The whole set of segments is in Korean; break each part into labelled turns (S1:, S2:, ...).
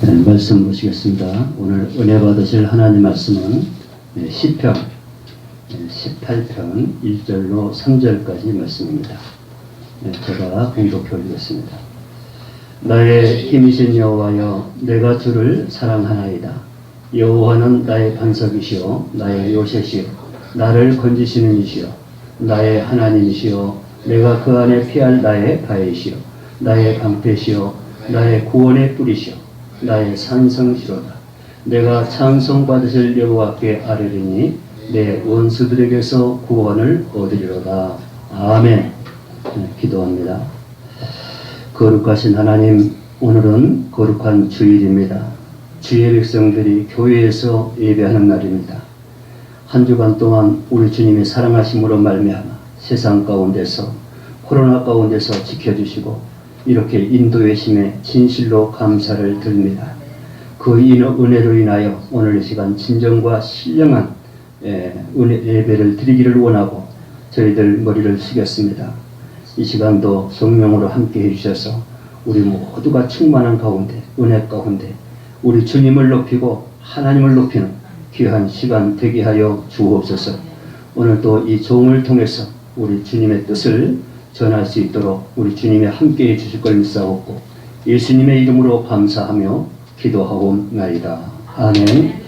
S1: 네, 말씀 보시겠습니다. 오늘 은혜 받으실 하나님 말씀은 시편 18편 1절로 3절까지 말씀입니다. 제가 공독해 올리겠습니다. 나의 힘이신 여호와여, 내가 주를 사랑하나이다. 여호와는 나의 반석이시요 나의 요새시요 나를 건지시는 이시요 나의 하나님이시요 내가 그 안에 피할 나의 바위시요 나의 방패시요 나의 구원의 뿌리시요 나의 산성시로다. 내가 찬송받으실 여호와께 아뢰리니 내 원수들에게서 구원을 얻으리로다. 아멘. 기도합니다. 거룩하신 하나님, 오늘은 거룩한 주일입니다. 주의 백성들이 교회에서 예배하는 날입니다. 한 주간 동안 우리 주님의 사랑하심으로 말미암아 세상 가운데서 코로나 가운데서 지켜주시고 이렇게 인도의 힘에 진실로 감사를 드립니다. 그 은혜로 인하여 오늘 이 시간 진정과 신령한 예배를 드리기를 원하고 저희들 머리를 숙였습니다. 이 시간도 성령으로 함께 해주셔서 우리 모두가 충만한 가운데, 은혜 가운데 우리 주님을 높이고 하나님을 높이는 귀한 시간 되게 하여 주옵소서. 오늘도 이 종을 통해서 우리 주님의 뜻을 전할 수 있도록 우리 주님이 함께 해주실 걸 믿사옵고 예수님의 이름으로 감사하며 기도하옵나이다. 아멘.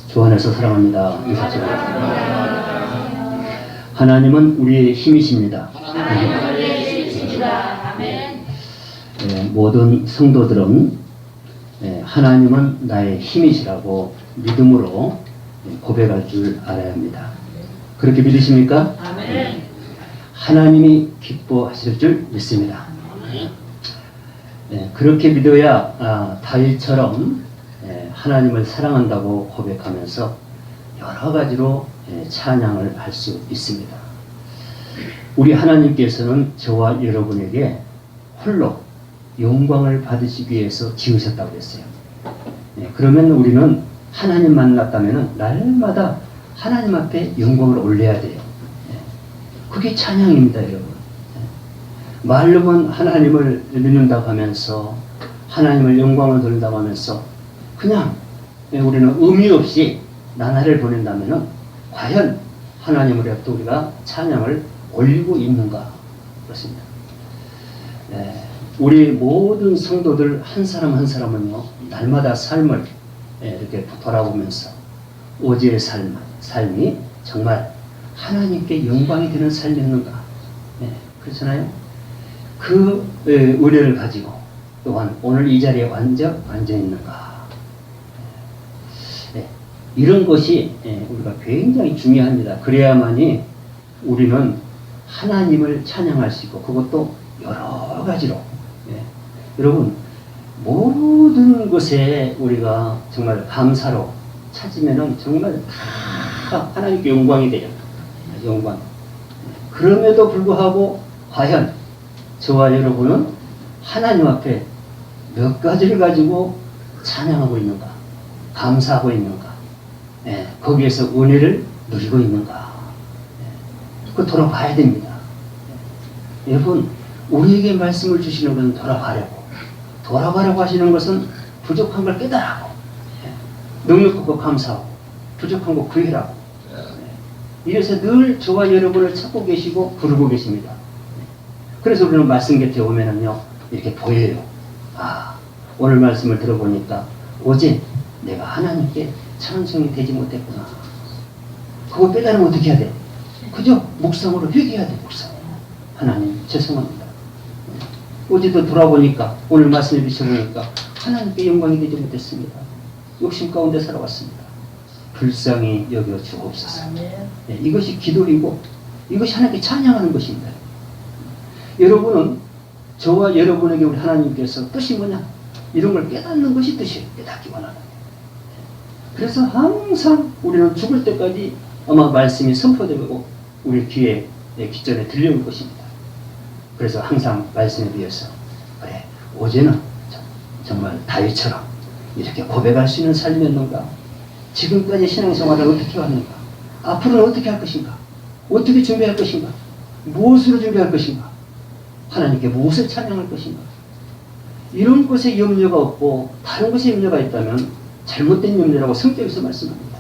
S1: 주 안에서 사랑합니다. 인사드립니다. 하나님은 우리의 힘이십니다. 모든 성도들은 하나님은 나의 힘이시라고 믿음으로 고백할 줄 알아야 합니다. 그렇게 믿으십니까? 아멘. 하나님이 기뻐하실 줄 믿습니다. 그렇게 믿어야 다윗처럼 하나님을 사랑한다고 고백하면서 여러 가지로 찬양을 할 수 있습니다. 우리 하나님께서는 저와 여러분에게 홀로 영광을 받으시기 위해서 지으셨다고 했어요. 그러면 우리는 하나님 만났다면 날마다 하나님 앞에 영광을 올려야 돼요. 그게 찬양입니다, 여러분. 말로만 하나님을 믿는다고 하면서 하나님을 영광을 돌린다고 하면서 그냥 우리는 의미 없이 나날을 보낸다면 과연 하나님을 앞에 우리가 찬양을 올리고 있는가? 그렇습니다. 우리 모든 성도들 한 사람 한 사람은요, 날마다 삶을 이렇게 돌아보면서 어제의 삶이 정말 하나님께 영광이 되는 삶이었는가? 그렇잖아요. 그 의뢰를 가지고 또한 오늘 이 자리에 앉아 있는가? 이런 것이 우리가 굉장히 중요합니다. 그래야만이 우리는 하나님을 찬양할 수 있고 그것도 여러 가지로. 여러분, 모든 것에 우리가 정말 감사로 찾으면은 정말 다 하나님께 영광이 돼요. 영광. 그럼에도 불구하고 과연 저와 여러분은 하나님 앞에 몇 가지를 가지고 찬양하고 있는가? 감사하고 있는가? 거기에서 은혜를 누리고 있는가? 그거 돌아봐야 됩니다. 여러분, 우리에게 말씀을 주시는 것은 돌아가라고 하시는 것은 부족한 걸 깨달으라고, 능력 없고 감사하고, 부족한 거 구해라고. 이래서 늘 저와 여러분을 찾고 계시고 부르고 계십니다. 그래서 우리는 말씀 곁에 오면은요, 이렇게 보여요. 오늘 말씀을 들어보니까 어제 내가 하나님께 찬송이 되지 못했구나. 그거 깨달으면 어떻게 해야 돼? 그저 묵상으로 회개해야 돼. 묵상. 하나님 죄송합니다. 어제도 돌아보니까 오늘 말씀을 비춰보니까 하나님께 영광이 되지 못했습니다. 욕심 가운데 살아왔습니다. 불쌍히 여겨 주옵소서. 이것이 기도이고 이것이 하나님께 찬양하는 것입니다. 여러분은 저와 여러분에게 우리 하나님께서 뜻이 뭐냐? 이런 걸 깨닫는 것이 뜻이에요. 깨닫기 원하는. 그래서 항상 우리는 죽을 때까지 아마 말씀이 선포되고 우리 귀에 귀전에 들려올 것입니다. 그래서 항상 말씀에 비해서 그래, 어제는 정말 다윗처럼 이렇게 고백할 수 있는 삶이었는가? 지금까지 신앙생활을 어떻게 왔는가? 앞으로는 어떻게 할 것인가? 어떻게 준비할 것인가? 무엇으로 준비할 것인가? 하나님께 무엇을 찬양할 것인가? 이런 것에 염려가 없고 다른 것에 염려가 있다면 잘못된 염려라고 성경에서 말씀합니다.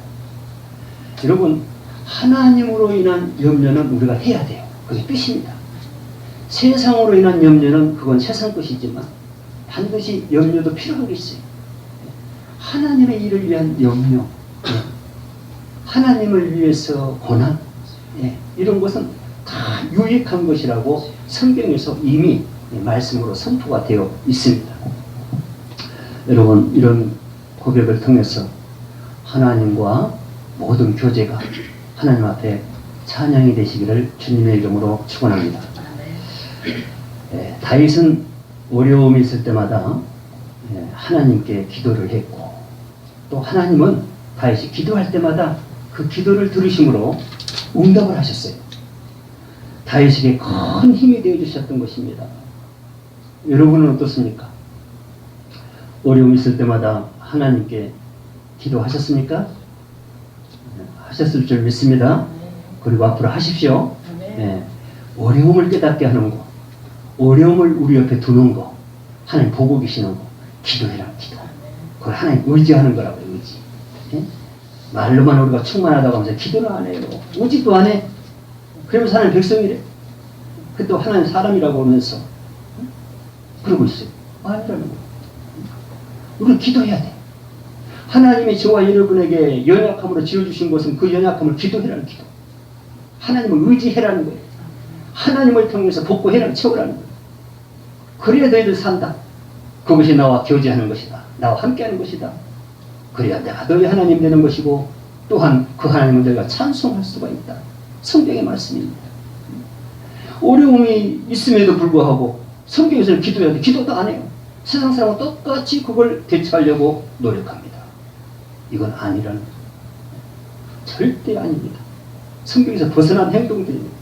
S1: 여러분, 하나님으로 인한 염려는 우리가 해야 돼요. 그게 뜻입니다. 세상으로 인한 염려는 그건 세상 것이지만 반드시 염려도 필요한 게 있어요. 하나님의 일을 위한 염려, 하나님을 위해서 고난, 이런 것은 다 유익한 것이라고 성경에서 이미 말씀으로 선포가 되어 있습니다. 여러분, 이런 고백을 통해서 하나님과 모든 교제가 하나님 앞에 찬양이 되시기를 주님의 이름으로 축원합니다. 다윗은 어려움이 있을 때마다 하나님께 기도를 했고, 또 하나님은 다윗이 기도할 때마다 그 기도를 들으심으로 응답을 하셨어요. 다윗에게 큰 힘이 되어 주셨던 것입니다. 여러분은 어떻습니까? 어려움이 있을 때마다 하나님께 기도하셨습니까? 하셨을 줄 믿습니다. 그리고 앞으로 하십시오. 어려움을 깨닫게 하는 거, 어려움을 우리 옆에 두는 거, 하나님 보고 계시는 거, 기도해라, 기도. 그걸 하나님 의지하는 거라고요, 의지. 말로만 우리가 충만하다고 하면서 기도는 안 해요. 의지도 안 해. 그러면서 하나님 백성이래. 그 또 하나님 사람이라고 하면서 그러고 있어요. 아니라는 거예요. 우리는 기도해야 돼. 하나님이 저와 여러분에게 연약함으로 지어주신 것은 그 연약함을 기도해라는 기도. 하나님을 의지해라는 거예요. 하나님을 통해서 복구해라는 채우라는 거예요. 그래야 너희들 산다. 그것이 나와 교제하는 것이다. 나와 함께하는 것이다. 그래야 내가 너희 하나님 되는 것이고, 또한 그 하나님을 너희가 찬송할 수가 있다. 성경의 말씀입니다. 어려움이 있음에도 불구하고 성경에서는 기도해야 돼. 기도도 안 해요. 세상 사람은 똑같이 그걸 대처하려고 노력합니다. 이건 아니라는 거예요. 절대 아닙니다. 성경에서 벗어난 행동들입니다.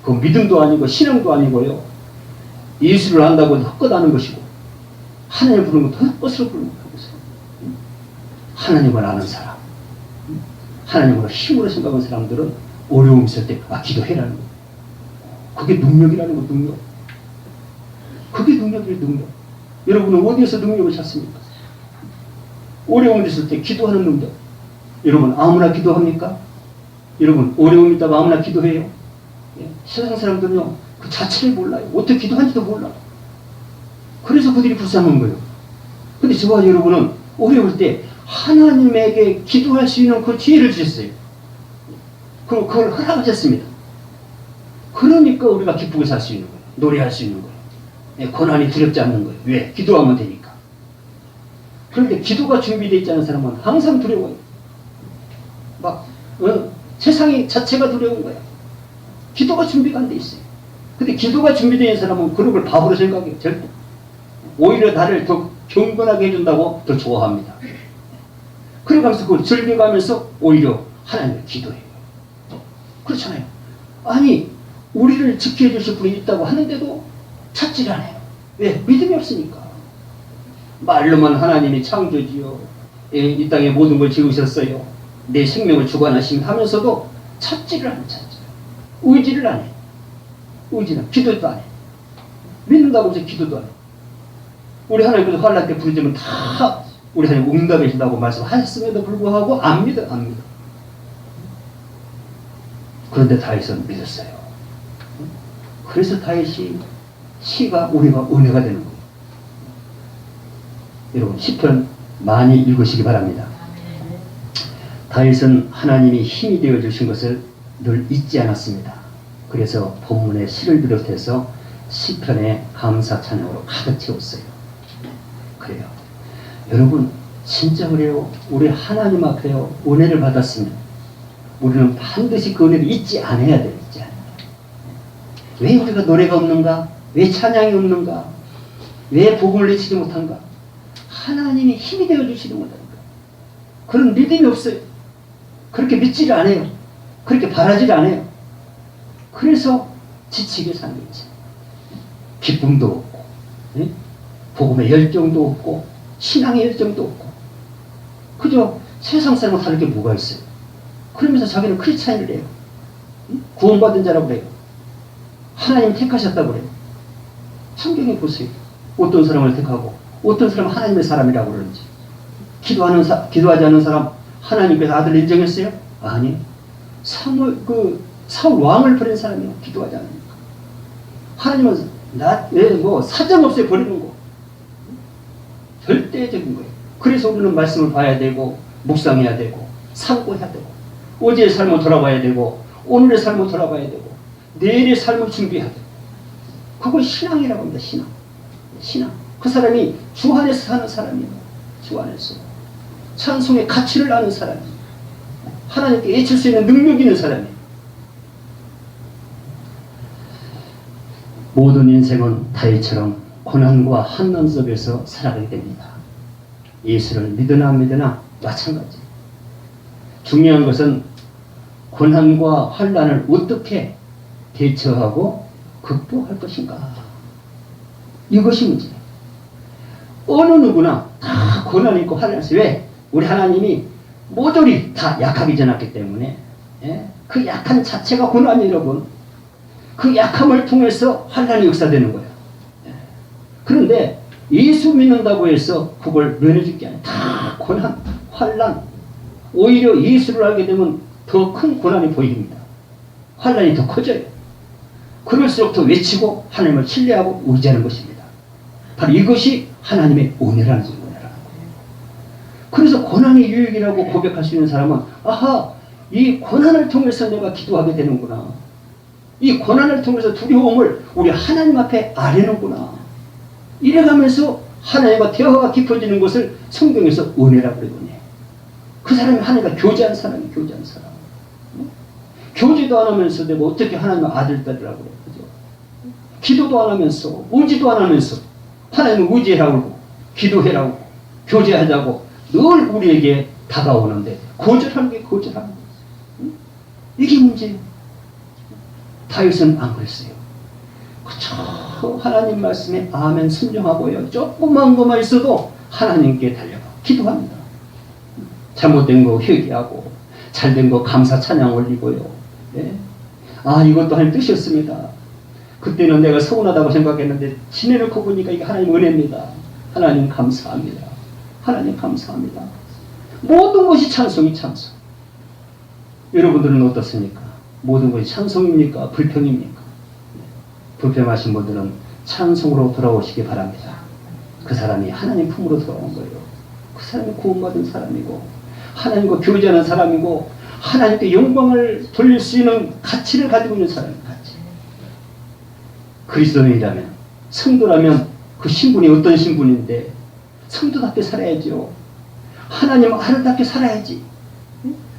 S1: 그 믿음도 아니고 신앙도 아니고요. 예수를 안다고 헛것하는 것이고, 하나님을 부르는 것도 헛것으로 부르는 것이고, 하나님을 아는 사람, 하나님으로 힘으로 생각하는 사람들은 어려움 있을 때 기도해라는 거예요. 그게 능력이라는 거, 능력. 그게 능력이에요, 능력. 여러분은 어디에서 능력을 찾습니까? 어려움이 있을 때 기도하는 능력. 여러분 아무나 기도합니까? 여러분 어려움이 있다고 아무나 기도해요? 세상 사람들은요, 그 자체를 몰라요. 어떻게 기도하는지도 몰라. 그래서 그들이 불쌍한 거예요. 근데 저와 여러분은 어려울 때 하나님에게 기도할 수 있는 그 기회를 주셨어요. 그걸 허락하셨습니다. 그러니까 우리가 기쁘게 살 수 있는 거예요. 노래할 수 있는 거예요. 고난이 두렵지 않는 거예요. 왜? 기도하면 되니까. 그런데 기도가 준비되어 있지 않은 사람은 항상 두려워요. 세상이 자체가 두려운 거야. 기도가 준비가 안 돼 있어요. 근데 기도가 준비되어 있는 사람은 그런 걸 바보로 생각해요. 절대. 오히려 나를 더 경건하게 해준다고 더 좋아합니다. 그래가면서 그걸 즐겨가면서 오히려 하나님을 기도해요. 그렇잖아요. 아니, 우리를 지켜해 주실 분이 있다고 하는데도 찾지를 않아요. 왜? 믿음이 없으니까. 말로만 하나님이 창조지요, 이 땅에 모든 걸 지으셨어요, 내 생명을 주관하시면 하면서도 찾지를 않아요. 의지를 안 해요. 의지는 기도도 안 해요. 믿는다고 해서 기도도 안 해요. 우리 하나님께서 환난 때 부르짖으면 다 우리 하나님 응답해 준다고 말씀하셨음에도 불구하고 안 믿어. 그런데 다윗은 믿었어요. 그래서 다윗이 시가 우리가 은혜가 되는 거예요. 여러분 시편 많이 읽으시기 바랍니다. 다윗은 하나님이 힘이 되어 주신 것을 늘 잊지 않았습니다. 그래서 본문의 시를 비롯해서 시편의 감사 찬양으로 가득 채웠어요. 그래요. 여러분 진짜 그래요. 우리 하나님 앞에요, 은혜를 받았으면 우리는 반드시 그 은혜를 잊지 않아야 돼요. 잊지 않아요. 왜 우리가 노래가 없는가? 왜 찬양이 없는가? 왜 복음을 내치지 못한가? 하나님이 힘이 되어 주시는 거다니까. 그런 믿음이 없어요. 그렇게 믿지를 않아요. 그렇게 바라지를 않아요. 그래서 지치게 사는 거지. 기쁨도 없고, 복음의 열정도 없고, 신앙의 열정도 없고, 그저 세상 사람과 다를 게 뭐가 있어요. 그러면서 자기는 크리스찬이를 해요. 구원받은 자라고 그래요. 하나님 택하셨다고 그래요. 성경에 보세요. 어떤 사람을 택하고 어떤 사람은 하나님의 사람이라고 그러는지. 기도하지 않는 사람 하나님께서 아들 인정했어요? 아니. 사울 왕을 버린 사람이요. 기도하지 않으니까. 하나님은 사정없이 버리는 거. 절대적인 거예요. 그래서 우리는 말씀을 봐야 되고, 묵상해야 되고, 상고해야 되고, 어제의 삶을 돌아봐야 되고, 오늘의 삶을 돌아봐야 되고, 내일의 삶을 준비해야 되고. 그걸 신앙이라고 합니다. 신앙. 그 사람이 주 안에서 사는 사람이에요. 주 안에서. 찬송의 가치를 아는 사람이에요. 하나님께 외칠 수 있는 능력 있는 사람이에요. 모든 인생은 다윗처럼 고난과 환난 속에서 살아가게 됩니다. 예수를 믿으나 안 믿으나 마찬가지. 중요한 것은 고난과 환난을 어떻게 대처하고 극복할 것인가. 이것이 문제예요. 어느 누구나 다 고난이 있고 환난이 있어요. 왜? 우리 하나님이 모조리 다 약하기 전했기 때문에, 그 약한 자체가 고난이 여러분. 그 약함을 통해서 환난이 역사되는 거예요. 그런데 예수 믿는다고 해서 그걸 면해줄 게 아니에요. 다 고난, 환난. 오히려 예수를 알게 되면 더 큰 고난이 보입니다. 환난이 더 커져요. 그럴수록 더 외치고 하나님을 신뢰하고 의지하는 것입니다. 바로 이것이 하나님의 은혜라는 거예요. 그래서 고난이 유익이라고 고백할 수 있는 사람은 아하, 이 고난을 통해서 내가 기도하게 되는구나. 이 고난을 통해서 두려움을 우리 하나님 앞에 아뢰는구나. 이래가면서 하나님과 대화가 깊어지는 것을 성경에서 은혜라고 그러거든요. 그 사람이 하나님과 교제한 사람이 교제한 사람. 교제도 안 하면서 내가 어떻게 하나님의 아들딸이라고 그래요. 그죠? 기도도 안 하면서 의지도 안 하면서 하나님을 의지하라고 기도해라고 교제하자고 늘 우리에게 다가오는데 거절하는 게 거절하는 거예요. 이게 문제예요. 다윗은 안 그랬어요. 그쵸? 하나님 말씀에 아멘 순종하고요. 조그만 것만 있어도 하나님께 달려가 기도합니다. 잘못된 거 회개하고 잘된 거 감사 찬양 올리고요. 네? 아, 이것도 하나님 뜻이었습니다. 그때는 내가 서운하다고 생각했는데 지내놓고 보니까 이게 하나님 은혜입니다. 하나님 감사합니다. 하나님 감사합니다. 모든 것이 찬송이 찬송. 여러분들은 어떻습니까? 모든 것이 찬송입니까? 불평입니까? 불평하신 분들은 찬송으로 돌아오시기 바랍니다. 그 사람이 하나님 품으로 돌아온 거예요. 그 사람이 구원받은 사람이고 하나님과 교제하는 사람이고 하나님께 영광을 돌릴 수 있는 가치를 가지고 있는 사람입니다. 가치. 그리스도인이라면, 성도라면 그 신분이 어떤 신분인데 성도답게 살아야죠. 하나님 아들답게 살아야지.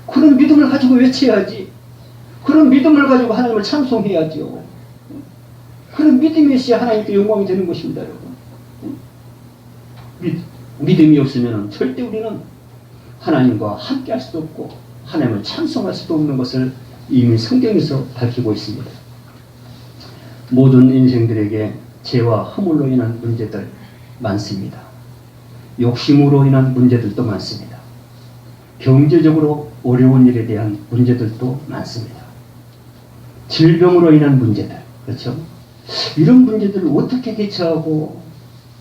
S1: 그런 믿음을 가지고 외쳐야지. 그런 믿음을 가지고 하나님을 찬송해야죠. 그런 믿음이 있어야 하나님께 영광이 되는 것입니다, 여러분. 믿음이 없으면 절대 우리는 하나님과 함께 할 수도 없고 하나님을 찬송할 수도 없는 것을 이미 성경에서 밝히고 있습니다. 모든 인생들에게 죄와 허물로 인한 문제들 많습니다. 욕심으로 인한 문제들도 많습니다. 경제적으로 어려운 일에 대한 문제들도 많습니다. 질병으로 인한 문제들, 그렇죠? 이런 문제들을 어떻게 대처하고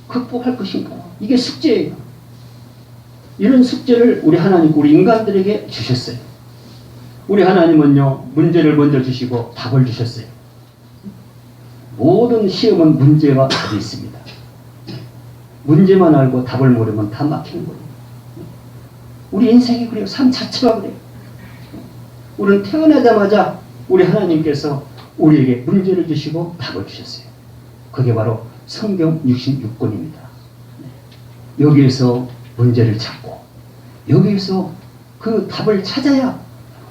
S1: 극복할 것인가? 이게 숙제예요. 이런 숙제를 우리 하나님, 우리 인간들에게 주셨어요. 우리 하나님은요, 문제를 먼저 주시고 답을 주셨어요. 모든 시험은 문제와 답이 있습니다. 문제만 알고 답을 모르면 다 막히는 거예요. 우리 인생이 그래요. 삶 자체가 그래요. 우리는 태어나자마자 우리 하나님께서 우리에게 문제를 주시고 답을 주셨어요. 그게 바로 성경 66권입니다. 여기에서 문제를 찾고 여기에서 그 답을 찾아야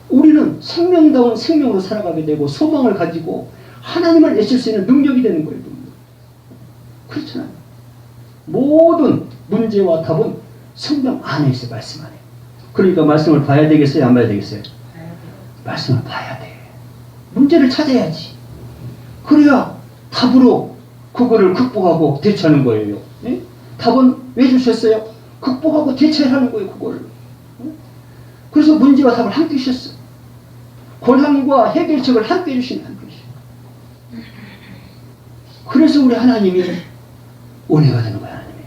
S1: 우리는 생명다운 생명으로 살아가게 되고 소망을 가지고 하나님을 외칠 수 있는 능력이 되는 거예요. 그렇잖아요. 모든 문제와 답은 성경 안에 있어요. 말씀 안에. 그러니까 말씀을 봐야 되겠어요? 안 봐야 되겠어요? 말씀을 봐야 돼. 문제를 찾아야지. 그래야 답으로 그거를 극복하고 대처하는 거예요. 네? 답은 왜 주셨어요? 극복하고 대처하는 거예요. 그걸. 그래서 문제와 답을 함께 주셨어요. 고난과 해결책을 함께 주신 한 분이에요. 그래서 우리 하나님이 은혜가 되는 거예요. 하나님이.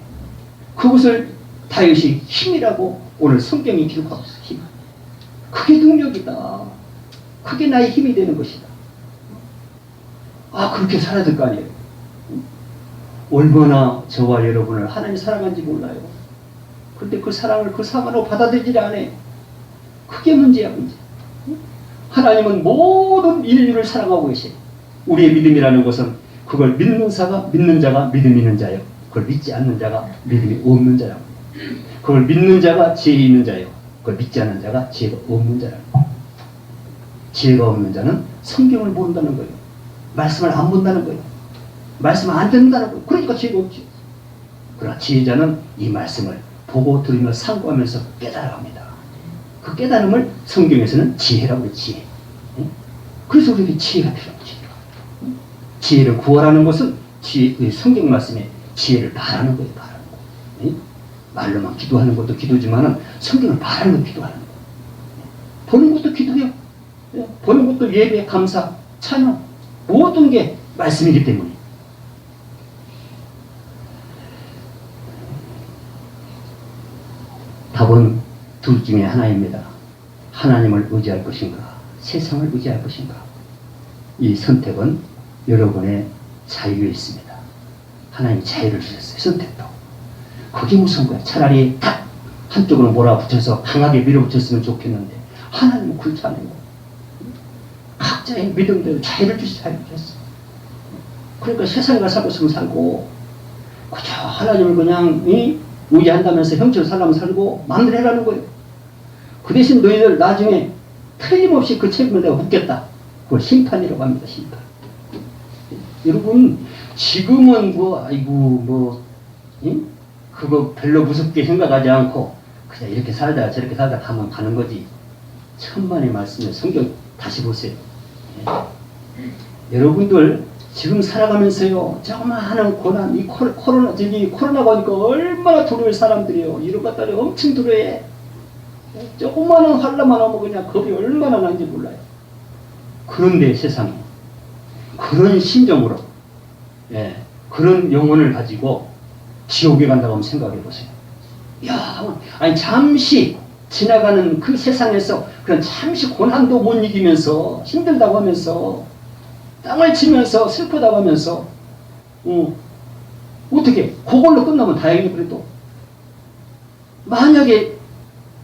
S1: 그것을 다윗이 힘이라고 오늘 성경이 기록하고 있어요. 힘. 그게 능력이다. 그게 나의 힘이 되는 것이다. 아, 그렇게 살아야 될 거 아니에요. 얼마나 저와 여러분을 하나님이 사랑한지 몰라요. 근데 그 사랑을 그 사랑으로 받아들이지 않아요. 그게 문제야, 문제. 하나님은 모든 인류를 사랑하고 계세요. 우리의 믿음이라는 것은 그걸 믿는 자가 믿음 있는 자요. 그걸 믿지 않는 자가 믿음이 없는 자라고. 그걸 믿는 자가 지혜 있는 자요. 그걸 믿지 않는 자가 지혜가 없는 자라고. 지혜가 없는 자는 성경을 모른다는 거예요. 말씀을 안 본다는 거예요. 말씀을 안 듣는다는 거예요. 그러니까 지혜가 없지. 그러나 지혜자는 이 말씀을 보고 들으며 상고하면서 깨달아갑니다. 그 깨달음을 성경에서는 지혜라고 해요. 지혜. 그래서 우리에게 지혜가 필요하지. 지혜를 구하라는 것은 성경 말씀에 지혜를 바라는 거예요. 바라는 거. 말로만 기도하는 것도 기도지만은 성경을 바라는 거 기도하는 거. 보는 것도 기도해요. 보는 것도 예배, 감사, 찬양 모든 게 말씀이기 때문에. 답은 둘 중에 하나입니다. 하나님을 의지할 것인가, 세상을 의지할 것인가. 이 선택은 여러분의 자유에 있습니다. 하나님이 자유를 주셨어요. 선택도. 그게 무서운 거야. 차라리 딱 한쪽으로 몰아붙여서 강하게 밀어붙였으면 좋겠는데 하나님은 그렇지 않아요. 각자의 믿음대로 자유를 주셨어요. 그러니까 세상에 가서 살고 싶으면 살고 그저 하나님을 그냥 의지한다면서 형처럼 살라면 살고 마음대로 해라는 거예요. 그 대신 너희들 나중에 틀림없이 그 책임을 내가 묻겠다. 그걸 심판이라고 합니다. 심판. 여러분 지금은 그거 별로 무섭게 생각하지 않고 그냥 이렇게 살다가 저렇게 살다가 가면 가는 거지. 천만의 말씀에 성경 다시 보세요. 여러분들 지금 살아가면서요 조그마한 고난, 이 코로나가 오니까 얼마나 두려울 사람들이요. 이런 것들이 엄청 두려워해. 조그마한 환란만 오면 그냥 겁이 얼마나 나는지 몰라요. 그런데 세상에 그런 심정으로 그런 영혼을 가지고 지옥에 간다고 한번 생각해 보세요. 야, 아니 잠시 지나가는 그 세상에서 그런 잠시 고난도 못 이기면서 힘들다고 하면서 땅을 치면서 슬프다고 하면서 어떻게 그걸로 끝나면 다행이고 그래도 만약에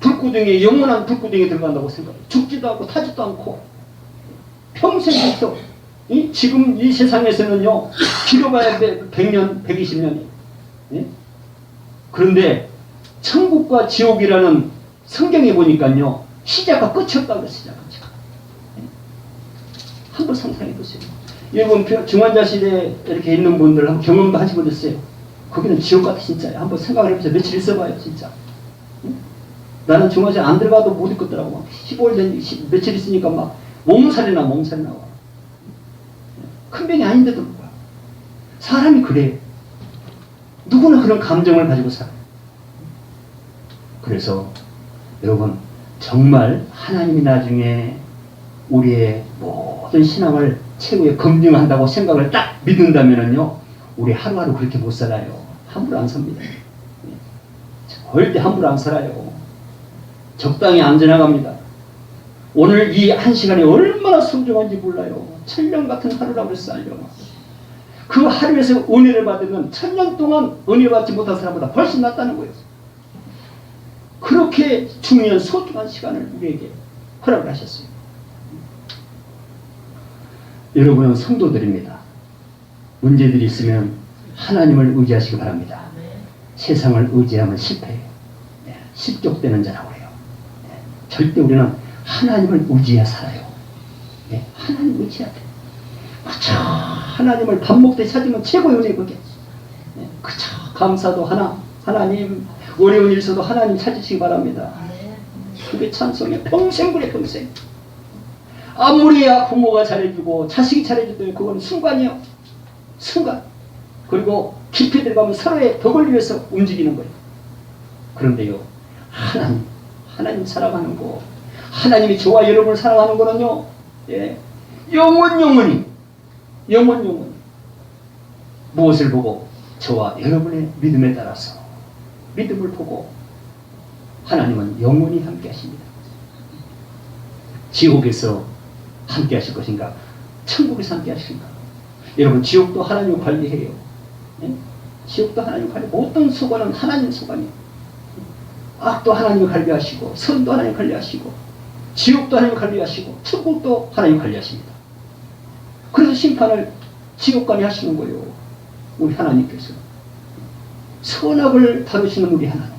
S1: 불구덩이에 영원한 불구덩이에 들어간다고 생각해. 죽지도 않고 타지도 않고 평생 계속 지금 이 세상에서는요 길어봐야 100년, 120년이. 그런데 천국과 지옥이라는 성경에 보니까요 시작과 끝이 없다고 그랬어요. 시작, 끝이. 한번 상상해 보세요. 여러분 중환자실에 이렇게 있는 분들 한번 경험도 하시고 그랬어요. 거기는 지옥 같아 진짜요. 한번 생각을 해보세요. 며칠 있어봐요 진짜. 나는 중환자실 안 들어가도 못 있겠더라고. 막 15일 된 며칠 있으니까 막 몸살이 나와. 큰 병이 아닌데도 그거야. 사람이 그래요. 누구나 그런 감정을 가지고 살아요. 그래서 여러분 정말 하나님이 나중에 우리의 모든 신앙을 최고에 검증한다고 생각을 딱 믿는다면요 우리 하루하루 그렇게 못 살아요. 함부로 안 삽니다. 절대 함부로 안 살아요. 적당히 안 지나갑니다. 오늘 이 한 시간이 얼마나 소중한지 몰라요. 천년 같은 하루라고 했어요. 그 하루에서 은혜를 받으면 천년 동안 은혜 받지 못한 사람보다 훨씬 낫다는 거예요. 그렇게 중요한 소중한 시간을 우리에게 허락을 하셨어요. 여러분은 성도들입니다. 문제들이 있으면 하나님을 의지하시기 바랍니다. 세상을 의지하면 실패해요. 실족되는 자라고 해요. 절대 우리는 하나님을 의지해 살아요. 하나님 의지해야 돼요. 그쵸. 하나님을 밥 먹되 찾으면 최고의 은혜 그게. 그쵸. 감사도 하나님 어려운 일 있어도 하나님 찾으시기 바랍니다. 그게 찬송이에요. 평생 그래 평생. 아무리 부모가 잘해주고 자식이 잘해줘도 그건 순간이요. 순간. 그리고 깊이 들어가면 서로의 덕을 위해서 움직이는 거예요. 그런데요. 하나님 사랑하는 거 하나님이 저와 여러분을 사랑하는 거는요. 영원히 무엇을 보고 저와 여러분의 믿음에 따라서 믿음을 보고 하나님은 영원히 함께 하십니다. 지옥에서 함께 하실 것인가? 천국에서 함께 하실까? 여러분, 지옥도 하나님 관리해요. 예? 지옥도 하나님 관리. 모든 소관은 하나님 소관이에요. 악도 하나님 관리하시고, 선도 하나님 관리하시고, 지옥도 하나님 관리하시고, 천국도 하나님 관리하십니다. 그래서 심판을 지옥관이 하시는 거예요. 우리 하나님께서. 선악을 다루시는 우리 하나님.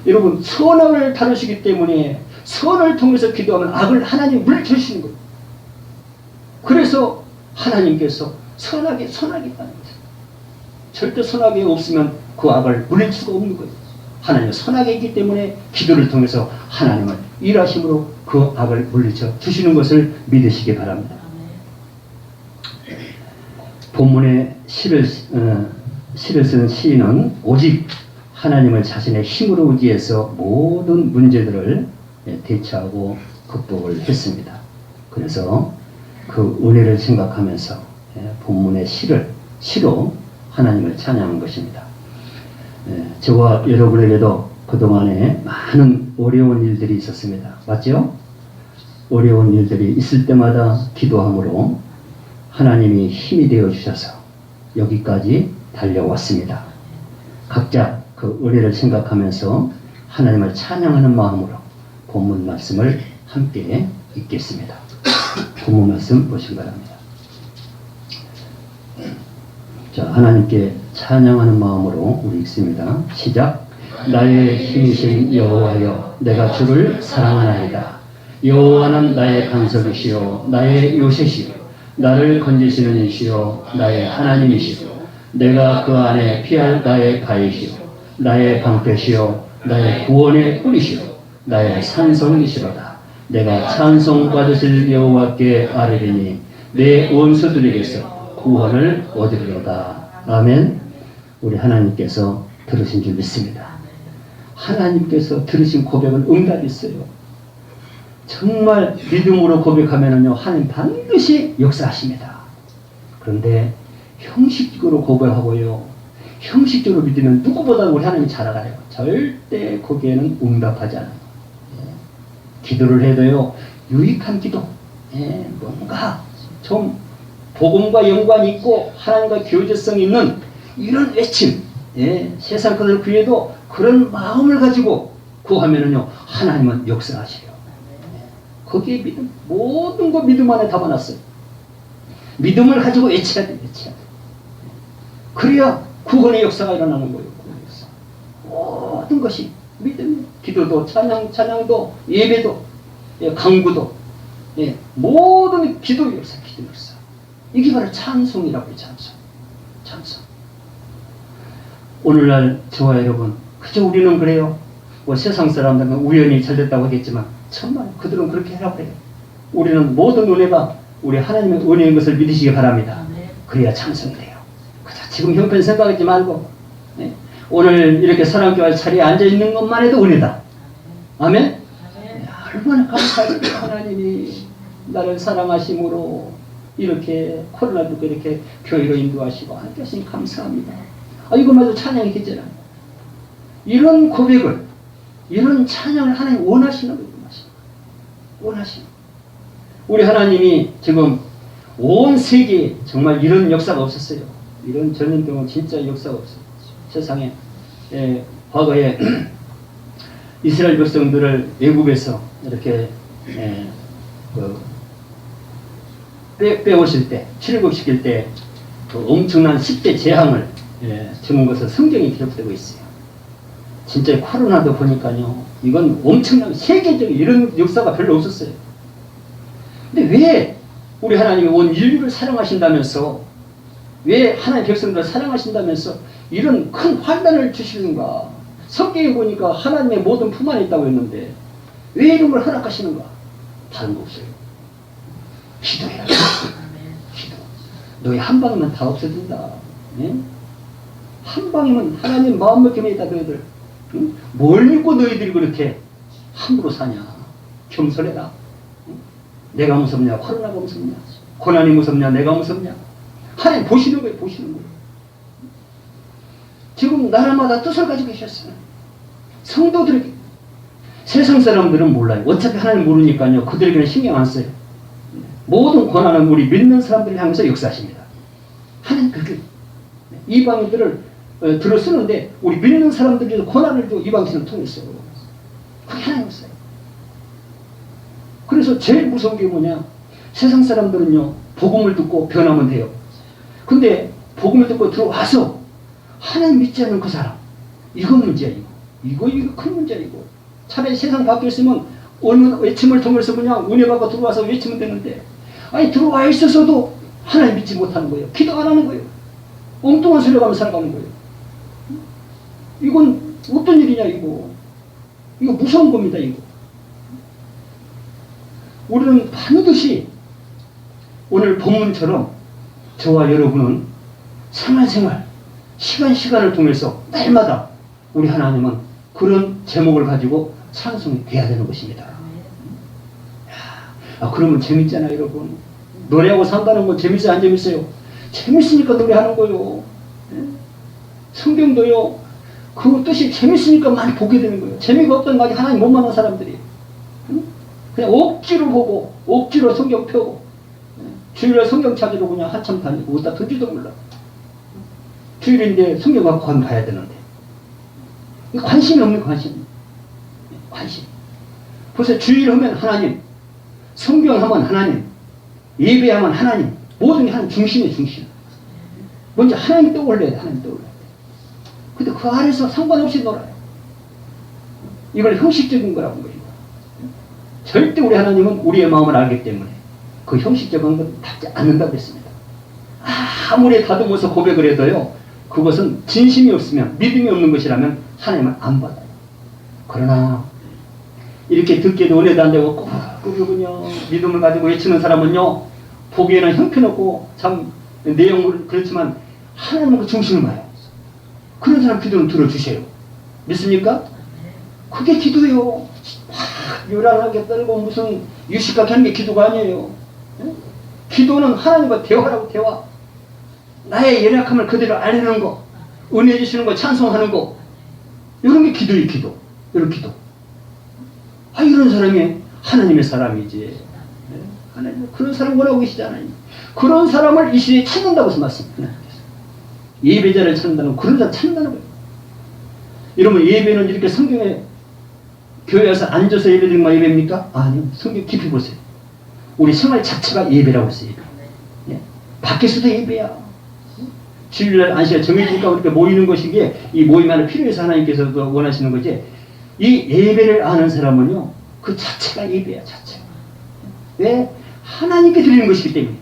S1: 여러분, 선악을 다루시기 때문에 선을 통해서 기도하면 악을 하나님 물리쳐주시는 거예요. 그래서 하나님께서 선악이 있다는 거죠. 절대 선악이 없으면 그 악을 물릴 수가 없는 거예요. 하나님은 선악이 있기 때문에 기도를 통해서 하나님을 일하심으로 그 악을 물리쳐 주시는 것을 믿으시기 바랍니다. 본문의 시를 쓰는 시인은 오직 하나님을 자신의 힘으로 의지해서 모든 문제들을 대처하고 극복을 했습니다. 그래서 그 은혜를 생각하면서 본문의 시로 하나님을 찬양한 것입니다. 저와 여러분에게도 그동안에 많은 어려운 일들이 있었습니다. 맞죠? 어려운 일들이 있을 때마다 기도함으로 하나님이 힘이 되어 주셔서 여기까지 달려왔습니다. 각자 그 은혜를 생각하면서 하나님을 찬양하는 마음으로 본문 말씀을 함께 읽겠습니다. 본문 말씀 보시기 바랍니다. 자, 하나님께 찬양하는 마음으로 우리 읽습니다. 시작. 나의 힘이신 여호와여, 내가 주를 사랑하나이다. 여호와는 나의 간섭이시요 나의 요새시요 나를 건지시는 이시요 나의 하나님이시요 내가 그 안에 피할 나의 가이시요 나의 방패시요 나의 구원의 뿌리시요 나의 산성이시로다. 내가 찬송받으실 여호와께 아뢰리니 내 원수들에게서 구원을 얻으리로다. 아멘. 우리 하나님께서 들으신 줄 믿습니다. 하나님께서 들으신 고백은 응답이 있어요. 정말 믿음으로 고백하면요, 하나님 반드시 역사하십니다. 그런데 형식적으로 고백하고요, 형식적으로 믿으면 누구보다 우리 하나님 잘 알아요. 절대 거기에는 응답하지 않아요. 기도를 해도요, 유익한 기도, 뭔가 좀 복음과 연관이 있고 하나님과 교제성 있는 이런 외침, 세상 것을 구해도 그런 마음을 가지고 구하면은요, 하나님은 역사하셔요. 거기에 믿음, 모든 거 믿음 안에 담아놨어요. 믿음을 가지고 외쳐야 돼, 외쳐야 돼. 그래야 구원의 역사가 일어나는 거예요. 모든 것이 믿음, 기도도, 찬양도, 예배도, 강구도, 모든 기도 역사, 기도 역사. 이게 바로 찬송이라고 해요, 찬송. 오늘날 저와 여러분, 그저 우리는 그래요. 뭐 세상 사람들은 우연히 잘 됐다고 하겠지만, 정말 그들은 그렇게 하라고 해요. 우리는 모든 은혜가 우리 하나님의 은혜인 것을 믿으시기 바랍니다. 그래야 찬송이 돼요. 그저 지금 형편 생각하지 말고, 오늘 이렇게 사랑교회 자리에 앉아있는 것만 해도 은혜다. 아멘? 얼마나 감사해요. 하나님이 나를 사랑하심으로 이렇게 코로나도 이렇게 교회로 인도하시고 함께 하시니 감사합니다. 이거마저 찬양이 되잖아요. 이런 고백을, 이런 찬양을 하나님 원하시는 거예요. 원하시는. 우리 하나님이 지금 온 세계에 정말 이런 역사가 없었어요. 이런 전염병은 진짜 역사가 없어요. 세상에. 과거에 이스라엘 백성들을 외국에서 이렇게 빼오실 때, 출애굽시킬 때 그 엄청난 10대 재앙을 주는 것을 성경에 기록되고 있어요. 진짜 코로나도 보니까요, 이건 엄청난 세계적인 이런 역사가 별로 없었어요. 근데 왜 우리 하나님이 온 인류를 사랑하신다면서, 왜 하나님의 백성들을 사랑하신다면서 이런 큰 환난을 주시는가? 성경에 보니까 하나님의 모든 품 안에 있다고 했는데 왜 이런 걸 허락하시는가? 다른 거 없어요. 기도해라. 기도. 너희 한 방이면 다 없어진다. 한 방이면 하나님 마음먹기만 있다 너희들. 응? 뭘 믿고 너희들이 그렇게 함부로 사냐? 겸손해라. 응? 내가 무섭냐? 코로나가 무섭냐? 고난이 무섭냐? 내가 무섭냐? 하나님 보시는 거예요. 보시는 거예요. 지금 나라마다 뜻을 가지고 계셨어요. 성도들에게. 세상 사람들은 몰라요. 어차피 하나님 모르니까요. 그들에게는 신경 안 써요. 모든 권한은 우리 믿는 사람들을 향해서 역사하십니다. 하나님 그렇게 이방인들을 들어 쓰는데 우리 믿는 사람들에게 권한을 줘 이방신을 통해서 그게 하나님 있어요. 그래서 제일 무서운 게 뭐냐? 세상 사람들은요 복음을 듣고 변하면 돼요. 근데 복음을 듣고 들어와서 하나님 믿지 않는 그 사람, 이거 문제야. 이거 큰 문제야. 이거 차라리 세상 밖에 있으면 어느 외침을 통해서 그냥 은혜 받고 들어와서 외치면 되는데, 아니 들어와 있어서도 하나님 믿지 못하는 거예요. 기도 안 하는 거예요. 엉뚱한 소리 가면서 살아가는 거예요. 이건 어떤 일이냐 이거 무서운 겁니다. 이거 우리는 반드시 오늘 본문처럼 저와 여러분은 생활 시간을 통해서 날마다 우리 하나님은 그런 제목을 가지고 찬송이 돼야 되는 것입니다. 그러면 재밌잖아요. 여러분 노래하고 산다는 건 재밌어요 안 재밌어요? 재밌으니까 노래하는 거예요. 성경도요 그 뜻이 재밌으니까 많이 보게 되는 거예요. 재미가 없던 거 하나님 못 만난 사람들이 그냥 억지로 보고 억지로 성경 펴고 주일날 성경 찾으러 그냥 한참 다니고 어디다 던지도 몰라. 주일인데 성경 갖고 가면 봐야 되는데 관심이 없는 관심. 벌써 주일 하면 하나님, 성경하면 하나님, 예배하면 하나님, 모든 게 하나님 중심. 먼저 하나님 떠올려야 돼. 근데 그 안에서 상관없이 놀아요. 이걸 형식적인 거라고 거예요. 절대 우리 하나님은 우리의 마음을 알기 때문에 그 형식적인 건 닿지 않는다고 했습니다. 아무리 다듬어서 고백을 해도요, 그것은 진심이 없으면, 믿음이 없는 것이라면 하나님은 안 받아요. 그러나 이렇게 듣기도 은혜도 안 되고 꾸꾸꾸군요 믿음을 가지고 외치는 사람은요 보기에는 형편없고 참 내용은 그렇지만 하나님은 그 중심을 봐요. 그런 사람 기도는 들어주세요. 믿습니까? 그게 기도예요. 요란하게 떨고 무슨 유식하게 하는 게 기도가 아니에요. 기도는 하나님과 대화라고. 대화. 나의 연약함을 그대로 알리는 거, 은혜 주시는 거, 찬송하는 거, 이런 게 기도예요. 이런 기도. 이런 사람이 하나님의 사람이지. 하나님 그런 사람 원하고 계시잖아요. 그런 사람을 이 시대에 찾는다고 해서 말씀입니다. 예배자를 찾는다는 그런 사람 찾는다는 거예요. 여러분 예배는 이렇게 성경에 교회 와서 앉아서 예배드리는 거 예배입니까? 아니요. 성경 깊이 보세요. 우리 생활 자체가 예배라고 했어요. 예배. 밖에서도 예배야. 주일날 안식일 정해지니까 우리가 모이는 것이기에 이 모임 안에 필요해서 하나님께서도 원하시는 거지. 이 예배를 아는 사람은요 그 자체가 예배야. 자체가. 왜? 하나님께 드리는 것이기 때문에.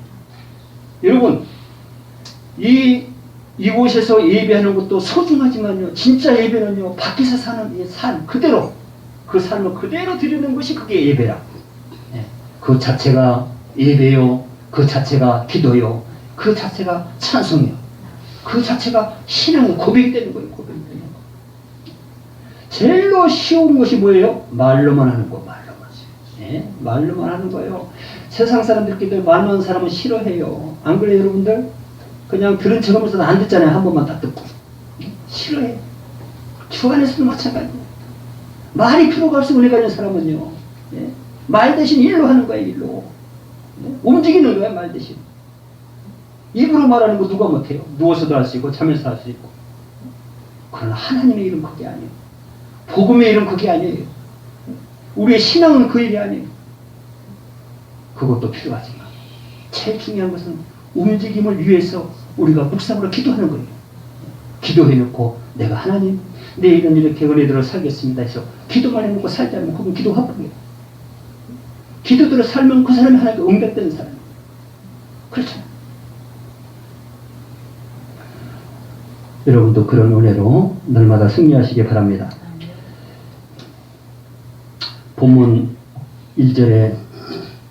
S1: 여러분 이곳에서 예배하는 것도 소중하지만요 진짜 예배는요 밖에서 사는 이 삶 그대로 그 삶을 그대로 드리는 것이 그게 예배라. 그 자체가 예배요. 그 자체가 기도요. 그 자체가 찬송이요. 그 자체가 신앙의 고백이 되는 거예요. 고백이 되는 거. 제일로 쉬운 것이 뭐예요? 말로만 하는 거. 말로만 하는 거예요. 세상 사람들끼리 말만 하는 사람은 싫어해요. 안 그래요 여러분들? 그냥 들은 척하면서 안 듣잖아요. 한 번만 딱 듣고. 싫어해. 주 안에서도 마찬가지예요. 말이 필요가 없어 은혜가 있는 사람은요. 말 대신 일로 하는 거예요. 일로. 움직이는 거야 말 대신. 입으로 말하는 거 누가 못해요. 누워서도 할 수 있고 잠에서 할 수 있고. 그러나 하나님의 일은 그게 아니에요. 복음의 일은 그게 아니에요. 우리의 신앙은 그 일이 아니에요. 그것도 필요하지만 제일 중요한 것은 움직임을 위해서 우리가 묵상으로 기도하는 거예요. 기도해놓고 내가 하나님 내일은 이렇게 은혜대로 살겠습니다 해서 기도만 해놓고 살지 않으면 그건 기도 화법이에요. 기도대로 살면 그 사람이 하나님께 응답되는 사람이에요. 그렇잖아요. 여러분도 그런 은혜로 날마다 승리하시기 바랍니다. 본문 1절에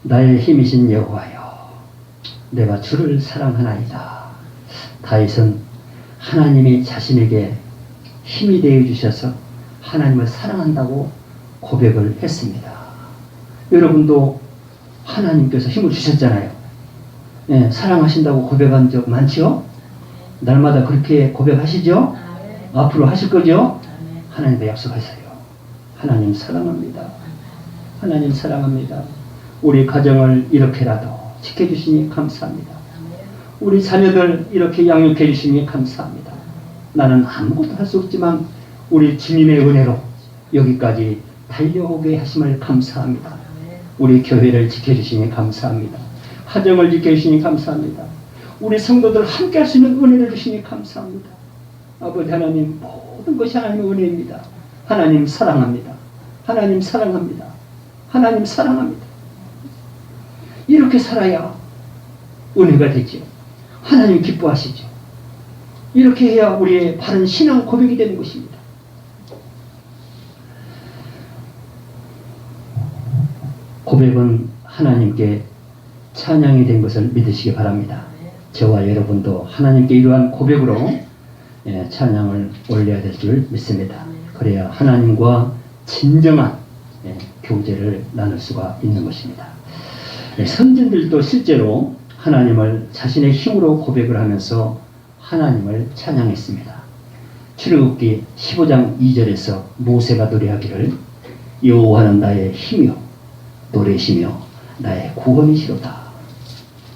S1: 나의 힘이신 여호와여 내가 주를 사랑하나이다. 다윗은 하나님이 자신에게 힘이 되어 주셔서 하나님을 사랑한다고 고백을 했습니다. 여러분도 하나님께서 힘을 주셨잖아요. 사랑하신다고 고백한 적 많죠? 날마다 그렇게 고백하시죠? 앞으로 하실 거죠? 하나님도 약속하세요. 하나님 사랑합니다. 하나님 사랑합니다. 우리 가정을 이렇게라도 지켜주시니 감사합니다. 우리 자녀들 이렇게 양육해 주시니 감사합니다. 나는 아무것도 할 수 없지만 우리 주님의 은혜로 여기까지 달려오게 하심을 감사합니다. 우리 교회를 지켜주시니 감사합니다. 가정을 지켜주시니 감사합니다. 우리 성도들 함께 할 수 있는 은혜를 주시니 감사합니다. 아버지 하나님, 모든 것이 하나님의 은혜입니다. 하나님 사랑합니다. 하나님 사랑합니다. 하나님 사랑합니다. 이렇게 살아야 은혜가 되죠. 하나님 기뻐하시죠. 이렇게 해야 우리의 바른 신앙 고백이 되는 것입니다. 고백은 하나님께 찬양이 된 것을 믿으시기 바랍니다. 저와 여러분도 하나님께 이러한 고백으로 찬양을 올려야 될 줄 믿습니다. 그래야 하나님과 진정한 교제를 나눌 수가 있는 것입니다. 선진들도 실제로 하나님을 자신의 힘으로 고백을 하면서 하나님을 찬양했습니다. 출애굽기 15장 2절에서 모세가 노래하기를 여호와는 나의 힘이요 노래시며 나의 구원이시로다.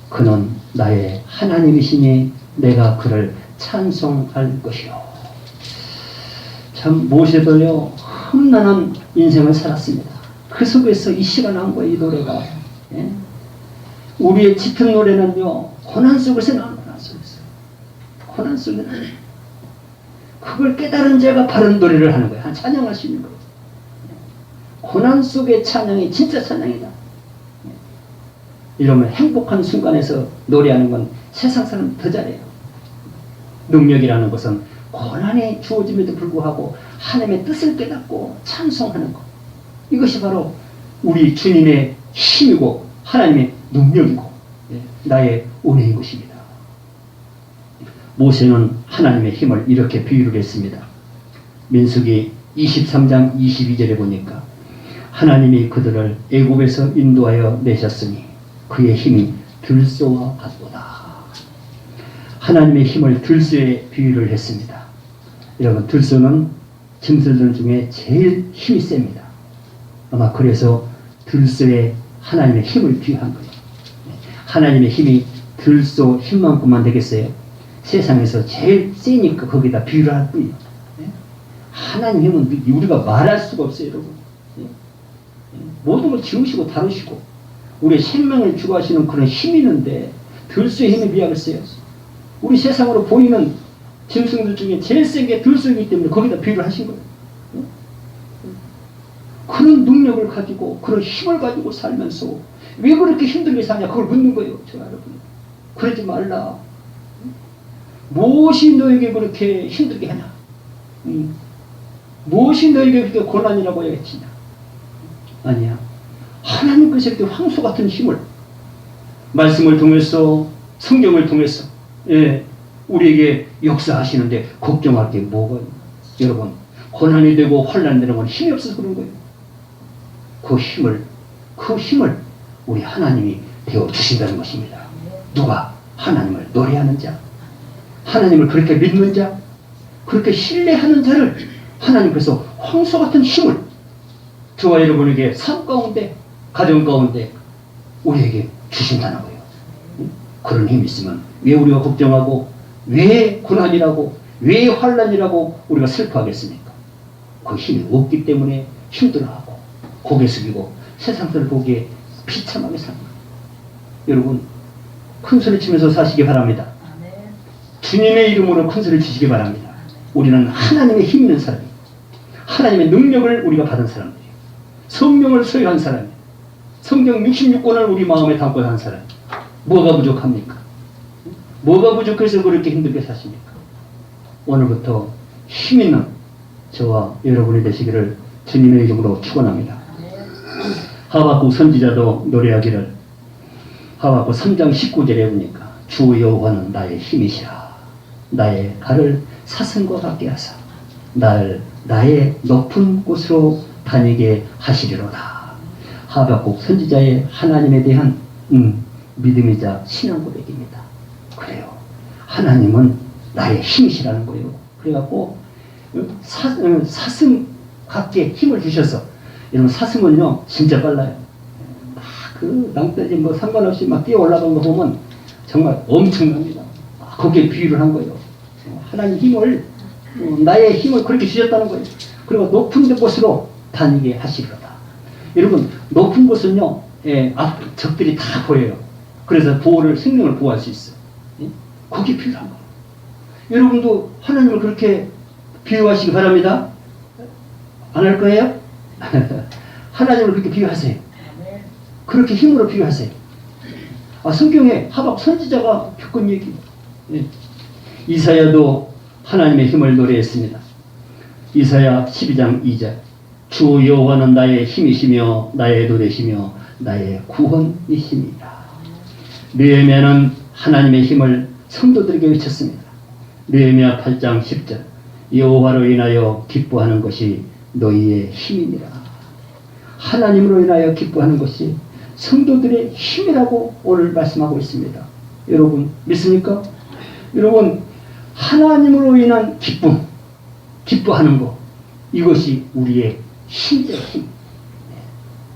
S1: 그는 나의 하나님이시니 내가 그를 찬송할 것이요. 참 모세도요 험난한 인생을 살았습니다. 그 속에서 이 시가 나온 거예요. 이 노래가. 우리의 짙은 노래는요 고난 속에서 나온 고난 속에서. 고난 속에서 그걸 깨달은 자가 바른 노래를 하는 거예요. 찬양할 수 있는 거예요. 고난 속의 찬양이 진짜 찬양이다. 이러면 행복한 순간에서 노래하는 건 세상 사람 더 잘해요. 능력이라는 것은 고난이 주어짐에도 불구하고 하나님의 뜻을 깨닫고 찬송하는 것. 이것이 바로 우리 주님의 힘이고 하나님의 능력이고 나의 은혜인 것입니다. 모세는 하나님의 힘을 이렇게 비유를 했습니다. 민수기 23장 22절에 보니까 하나님이 그들을 애굽에서 인도하여 내셨으니 그의 힘이 들소와 같도다. 하나님의 힘을 들소에 비유를 했습니다. 여러분 들소는 짐승들 중에 제일 힘이 셉니다. 아마 그래서 들소에 하나님의 힘을 비유한 거예요. 하나님의 힘이 들소 힘만큼만 되겠어요? 세상에서 제일 세니까 거기다 비유를 할 뿐이에요. 하나님 힘은 우리가 말할 수가 없어요, 여러분. 모든 걸 지으시고 다루시고 우리의 생명을 주관하시는 그런 힘이 있는데 들소의 힘에 비하겠어요? 우리 세상으로 보이는 짐승들 중에 제일 센 게 들소이기 때문에 거기다 비유를 하신 거예요. 그런 능력을 가지고 그런 힘을 가지고 살면서 왜 그렇게 힘들게 사냐 그걸 묻는 거예요. 제가 여러분 그러지 말라. 무엇이 너에게 그렇게 힘들게 하냐? 무엇이 너에게 그렇게 고난이라고 해야겠냐? 아니야. 하나님께서 이렇게 황소 같은 힘을 말씀을 통해서 성경을 통해서 우리에게 역사하시는데 걱정할 게 뭐가 있나? 여러분 고난이 되고 환난이 되는 건 힘이 없어서 그런 거예요. 그 힘을 우리 하나님이 되어 주신다는 것입니다. 누가? 하나님을 노래하는 자, 하나님을 그렇게 믿는 자, 그렇게 신뢰하는 자를 하나님께서 황소 같은 힘을 저와 여러분에게 삶 가운데, 가정 가운데 우리에게 주신다는 거예요. 그런 힘이 있으면 왜 우리가 걱정하고 왜 고난이라고 왜 환난이라고 우리가 슬퍼하겠습니까? 그 힘이 없기 때문에 힘들어하고 고개 숙이고 세상들 보기에 비참하게 사는 거예요. 여러분 큰 소리 치면서 사시기 바랍니다. 주님의 이름으로 큰 소리 치시기 바랍니다. 우리는 하나님의 힘 있는 사람이에요. 하나님의 능력을 우리가 받은 사람들이에요. 성령을 소유한 사람이에요. 성경 66권을 우리 마음에 담고 산 사람. 뭐가 부족합니까? 뭐가 부족해서 그렇게 힘들게 사십니까? 오늘부터 힘 있는 저와 여러분이 되시기를 주님의 이름으로 축원합니다. 하박국 선지자도 노래하기를 하박국 3장 19절에 보니까 주 여호와는 나의 힘이시라. 나의 발을 사슴과 같게 하사 나의 높은 곳으로 다니게 하시리로다. 하박국 선지자의 하나님에 대한 믿음이자 신앙 고백입니다. 그래요. 하나님은 나의 힘이시라는 거예요. 그래갖고 사슴 같게 힘을 주셔서, 여러분 사슴은요 진짜 빨라요. 막 그 낭떠러지 뭐 상관없이 막 뛰어 올라간 거 보면 정말 엄청납니다. 거기에 비유를 한 거예요. 하나님 힘을, 나의 힘을 그렇게 주셨다는 거예요. 그리고 높은 곳으로 다니게 하시리로다. 여러분 높은 곳은요, 앞 적들이 다 보여요. 그래서 생명을 보호할 수 있어요. 거기에 비유한 거예요. 여러분도 하나님을 그렇게 비유하시기 바랍니다. 안 할 거예요? 하나님을 그렇게 비유하세요. 그렇게 힘으로 비유하세요. 성경에 하박 선지자가 겪은 얘기. 이사야도 하나님의 힘을 노래했습니다. 이사야 12장 2절. 주 여호와는 나의 힘이시며 나의 노래시며 나의 구원이십니다. 느헤미야는 하나님의 힘을 성도들에게 외쳤습니다. 느헤미야 8장 10절. 여호와로 인하여 기뻐하는 것이 너희의 힘이니라. 하나님으로 인하여 기뻐하는 것이 성도들의 힘이라고 오늘 말씀하고 있습니다. 여러분 믿습니까? 여러분 하나님으로 인한 기쁨, 기뻐하는 것, 이것이 우리의 힘이죠. 힘.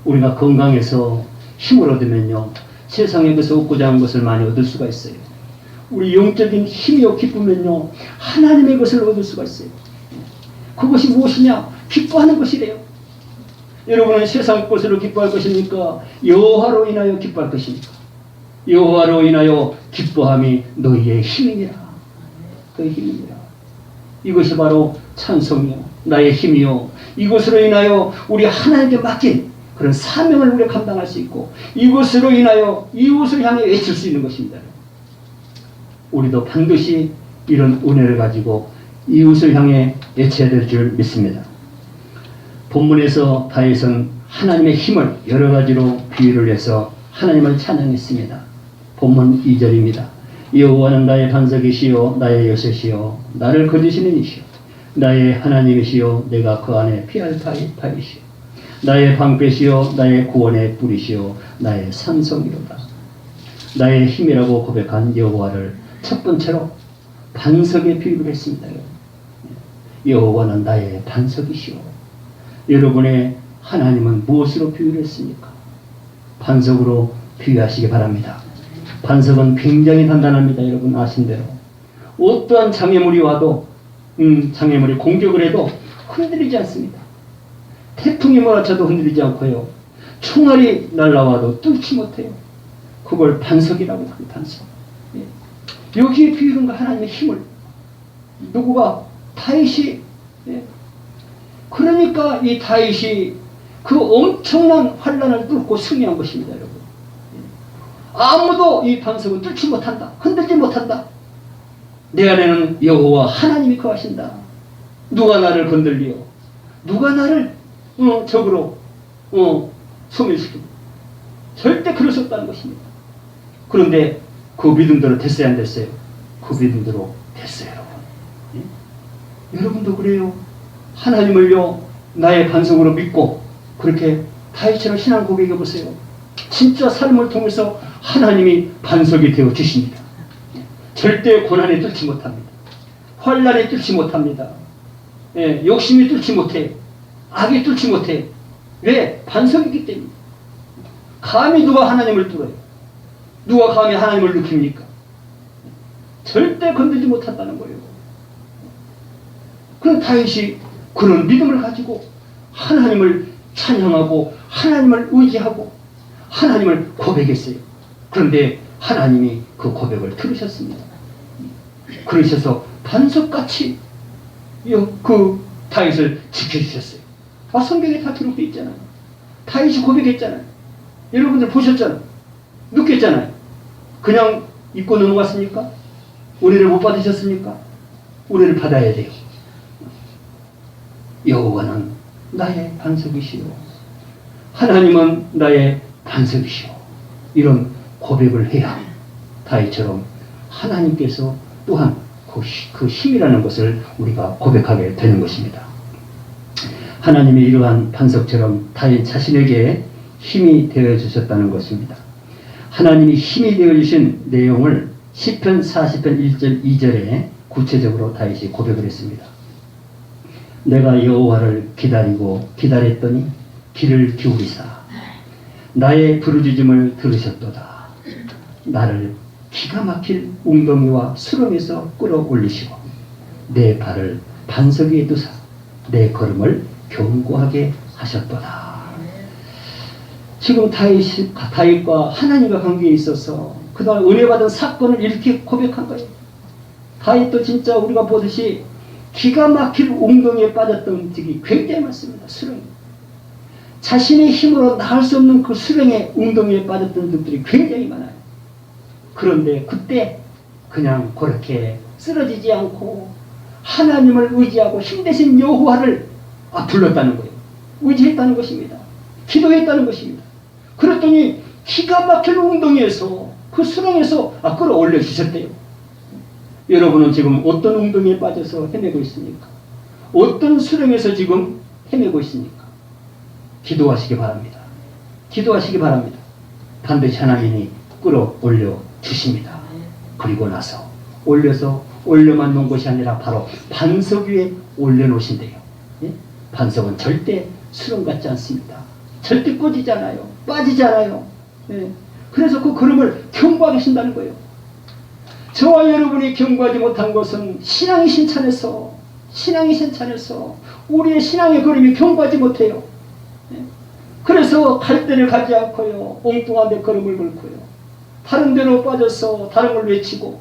S1: 우리가 건강해서 힘을 얻으면요 세상에서 얻고자 하는 것을 많이 얻을 수가 있어요. 우리 영적인 힘이요 기쁘면요 하나님의 것을 얻을 수가 있어요. 그것이 무엇이냐? 기뻐하는 것이래요. 여러분은 세상 것으로 기뻐할 것입니까? 여호와로 인하여 기뻐할 것입니까? 여호와로 인하여 기뻐함이 너희의 힘이니라. 너희 힘이니라. 이것이 바로 찬송이요 나의 힘이요, 이것으로 인하여 우리 하나님께 맡긴 그런 사명을 우리가 감당할 수 있고, 이것으로 인하여 이웃을 향해 외칠 수 있는 것입니다. 우리도 반드시 이런 은혜를 가지고 이웃을 향해 외쳐야 될 줄 믿습니다. 본문에서 다윗은 하나님의 힘을 여러 가지로 비유를 해서 하나님을 찬양했습니다. 본문 2절입니다. 여호와는 나의 반석이시요 나의 요새시요 나를 거두시는 이시요 나의 하나님이시요 내가 그 안에 피할 바위시요 나의 방패시요 나의 구원의 뿌리시요 나의 산성이로다. 나의 힘이라고 고백한 여호와를 첫 번째로 반석에 비유를 했습니다. 여호와는 나의 반석이시오. 여러분의 하나님은 무엇으로 비유를 했습니까? 반석으로 비유하시기 바랍니다. 반석은 굉장히 단단합니다. 여러분 아신 대로 어떠한 장애물이 와도 장애물이 공격을 해도 흔들리지 않습니다. 태풍이 몰아쳐도 흔들리지 않고요, 총알이 날라와도 뚫지 못해요. 그걸 반석이라고 해요. 반석. 여기에 비유는 거 하나님의 힘을. 누구가? 다윗이. 그러니까 이 다윗이 그 엄청난 환난을 뚫고 승리한 것입니다. 여러분 아무도 이 반석을 뚫지 못한다. 흔들지 못한다. 내 안에는 여호와 하나님이 거하신다. 누가 나를 건들리요? 누가 나를 적으로 소멸시키고? 절대 그럴 수 없다는 것입니다. 그런데 그 믿음대로 됐어요, 안 됐어요? 그 믿음대로 됐어요, 여러분. 여러분도 그래요. 하나님을요 나의 반석으로 믿고 그렇게 다윗처럼 신앙 고백해 보세요. 진짜 삶을 통해서 하나님이 반석이 되어 주십니다. 절대 고난에 뚫지 못합니다. 환난에 뚫지 못합니다. 욕심이 뚫지 못해. 악이 뚫지 못해. 왜? 반석이기 때문에. 감히 누가 하나님을 뚫어요? 누가 감히 하나님을 느낍니까? 절대 건들지 못한다는 거예요. 그런 다윗이 그런 믿음을 가지고 하나님을 찬양하고 하나님을 의지하고 하나님을 고백했어요. 그런데 하나님이 그 고백을 들으셨습니다. 그러셔서 반석같이 그 다윗을 지켜주셨어요. 성경에 다 기록되어 있잖아요. 다윗이 고백했잖아요. 여러분들 보셨잖아요. 느꼈잖아요. 그냥 잊고 넘어갔습니까? 은혜를 못 받으셨습니까? 은혜를 받아야 돼요. 여호와는 나의 반석이시오. 하나님은 나의 반석이시오. 이런 고백을 해야 다윗처럼 하나님께서 또한 그 힘이라는 것을 우리가 고백하게 되는 것입니다. 하나님이 이러한 반석처럼 다윗 자신에게 힘이 되어주셨다는 것입니다. 하나님이 힘이 되어주신 내용을 시편 40편 1절 2절에 구체적으로 다윗이 고백을 했습니다. 내가 여호와를 기다렸더니 귀를 기울이사 나의 부르짖음을 들으셨도다. 나를 기가 막힐 웅덩이와 수렁에서 끌어올리시고 내 발을 반석 위에 두사 내 걸음을 견고하게 하셨도다. 지금 다윗과 하나님과 관계에 있어서 그동안 은혜받은 사건을 이렇게 고백한 거예요. 다윗도 진짜 우리가 보듯이 기가 막힐 웅덩이에 빠졌던 적이 굉장히 많습니다. 수렁. 자신의 힘으로 나갈 수 없는 그 수렁의 웅덩이에 빠졌던 적들이 굉장히 많아요. 그런데 그때 그냥 그렇게 쓰러지지 않고 하나님을 의지하고 힘대신 여호와를 불렀다는 거예요. 의지했다는 것입니다. 기도했다는 것입니다. 그랬더니 기가 막힌 웅덩이에서 그 수렁에서 끌어올려 주셨대요. 여러분은 지금 어떤 웅덩이에 빠져서 헤매고 있습니까? 어떤 수렁에서 지금 헤매고 있습니까? 기도하시기 바랍니다. 기도하시기 바랍니다. 반드시 하나님이 끌어올려 주십니다. 그리고 나서 올려만 놓은 것이 아니라 바로 반석 위에 올려놓으신대요. 예? 반석은 절대 수렁 같지 않습니다. 절대 꺼지잖아요. 빠지잖아요. 예. 그래서 그 걸음을 견고하게 하신다는 거예요. 저와 여러분이 견고하지 못한 것은 신앙이 신찬해서 우리의 신앙의 걸음이 견고하지 못해요. 예. 그래서 갈 데를 가지 않고요. 엉뚱한 데 걸음을 걸고요. 다른 데로 빠져서 다른 걸 외치고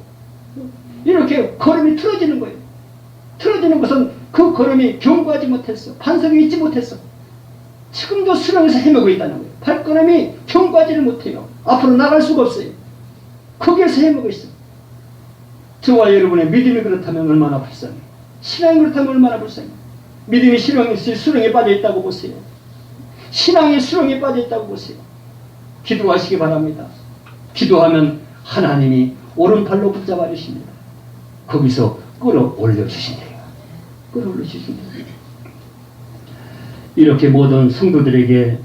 S1: 이렇게 걸음이 틀어지는 거예요. 틀어지는 것은 그 걸음이 견고하지 못했어. 반석이 있지 못했어. 지금도 수렁에서 헤매고 있다는 거예요. 발걸음이 견고하지를 못해요. 앞으로 나갈 수가 없어요. 거기에서 헤매고 있어요. 저와 여러분의 믿음이 그렇다면 얼마나 불쌍해요. 신앙이 그렇다면 얼마나 불쌍해요. 믿음이 수렁에 빠져있다고 보세요. 신앙이 수렁에 빠져있다고 보세요. 기도하시기 바랍니다. 기도하면 하나님이 오른팔로 붙잡아 주십니다. 거기서 끌어올려 주신대요. 끌어올려 주신대요. 이렇게 모든 성도들에게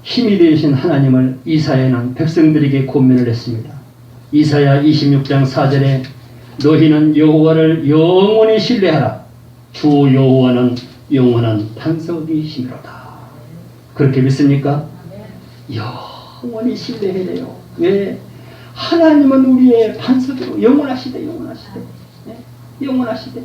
S1: 힘이 되신 하나님을 이사야는 백성들에게 권면을 했습니다. 이사야 26장 4절에 너희는 여호와를 영원히 신뢰하라. 주 여호와는 영원한 반석이시미로다. 그렇게 믿습니까? 영원히 신뢰해야 돼요. 왜? 하나님은 우리의 반석으로 영원하시대. 네? 영원하시대.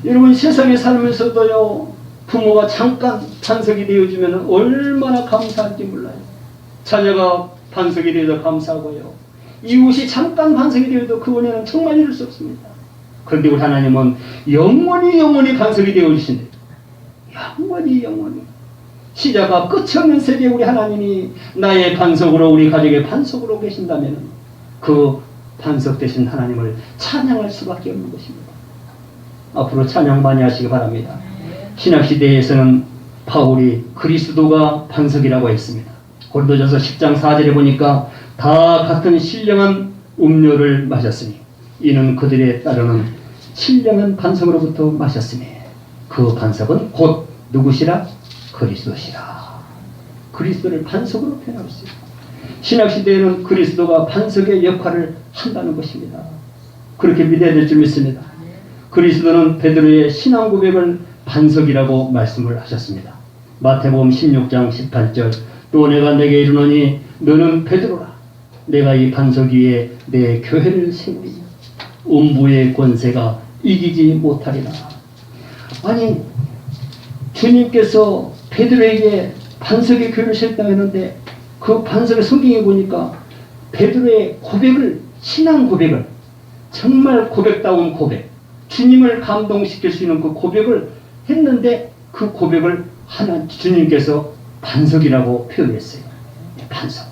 S1: 여러분 세상에 살면서도요, 부모가 잠깐 반석이 되어주면 얼마나 감사한지 몰라요. 자녀가 반석이 되어서 감사하고요. 이웃이 잠깐 반석이 되어도 그 은혜는 정말 이룰 수 없습니다. 그런데 우리 하나님은 영원히 반석이 되어주신대. 영원히. 시작과 끝이 없는 세계에 우리 하나님이 나의 반석으로 우리 가족의 반석으로 계신다면 그 반석 되신 하나님을 찬양할 수밖에 없는 것입니다. 앞으로 찬양 많이 하시기 바랍니다. 신학시대에서는 바울이 그리스도가 반석이라고 했습니다. 고린도전서 10장 4절에 보니까 다 같은 신령한 음료를 마셨으니 이는 그들에 따르는 신령한 반석으로부터 마셨으니 그 반석은 곧 누구시라? 그리스도시라. 그리스도를 반석으로 표현하고 있습니다. 신학시대에는 그리스도가 반석의 역할을 한다는 것입니다. 그렇게 믿어야 될 줄 믿습니다. 그리스도는 베드로의 신앙 고백을 반석이라고 말씀을 하셨습니다. 마태복음 16장 18절 또 내가 내게 이르노니 너는 베드로라. 내가 이 반석 위에 내 교회를 세우리니 음부의 권세가 이기지 못하리라. 아니 주님께서 베드로에게 반석의 교회를 세웠다고 했는데 그 반석의 성경에 보니까 베드로의 고백을 신앙 고백을 정말 고백다운 고백 주님을 감동시킬 수 있는 그 고백을 했는데 그 고백을 주님께서 반석이라고 표현했어요. 반석.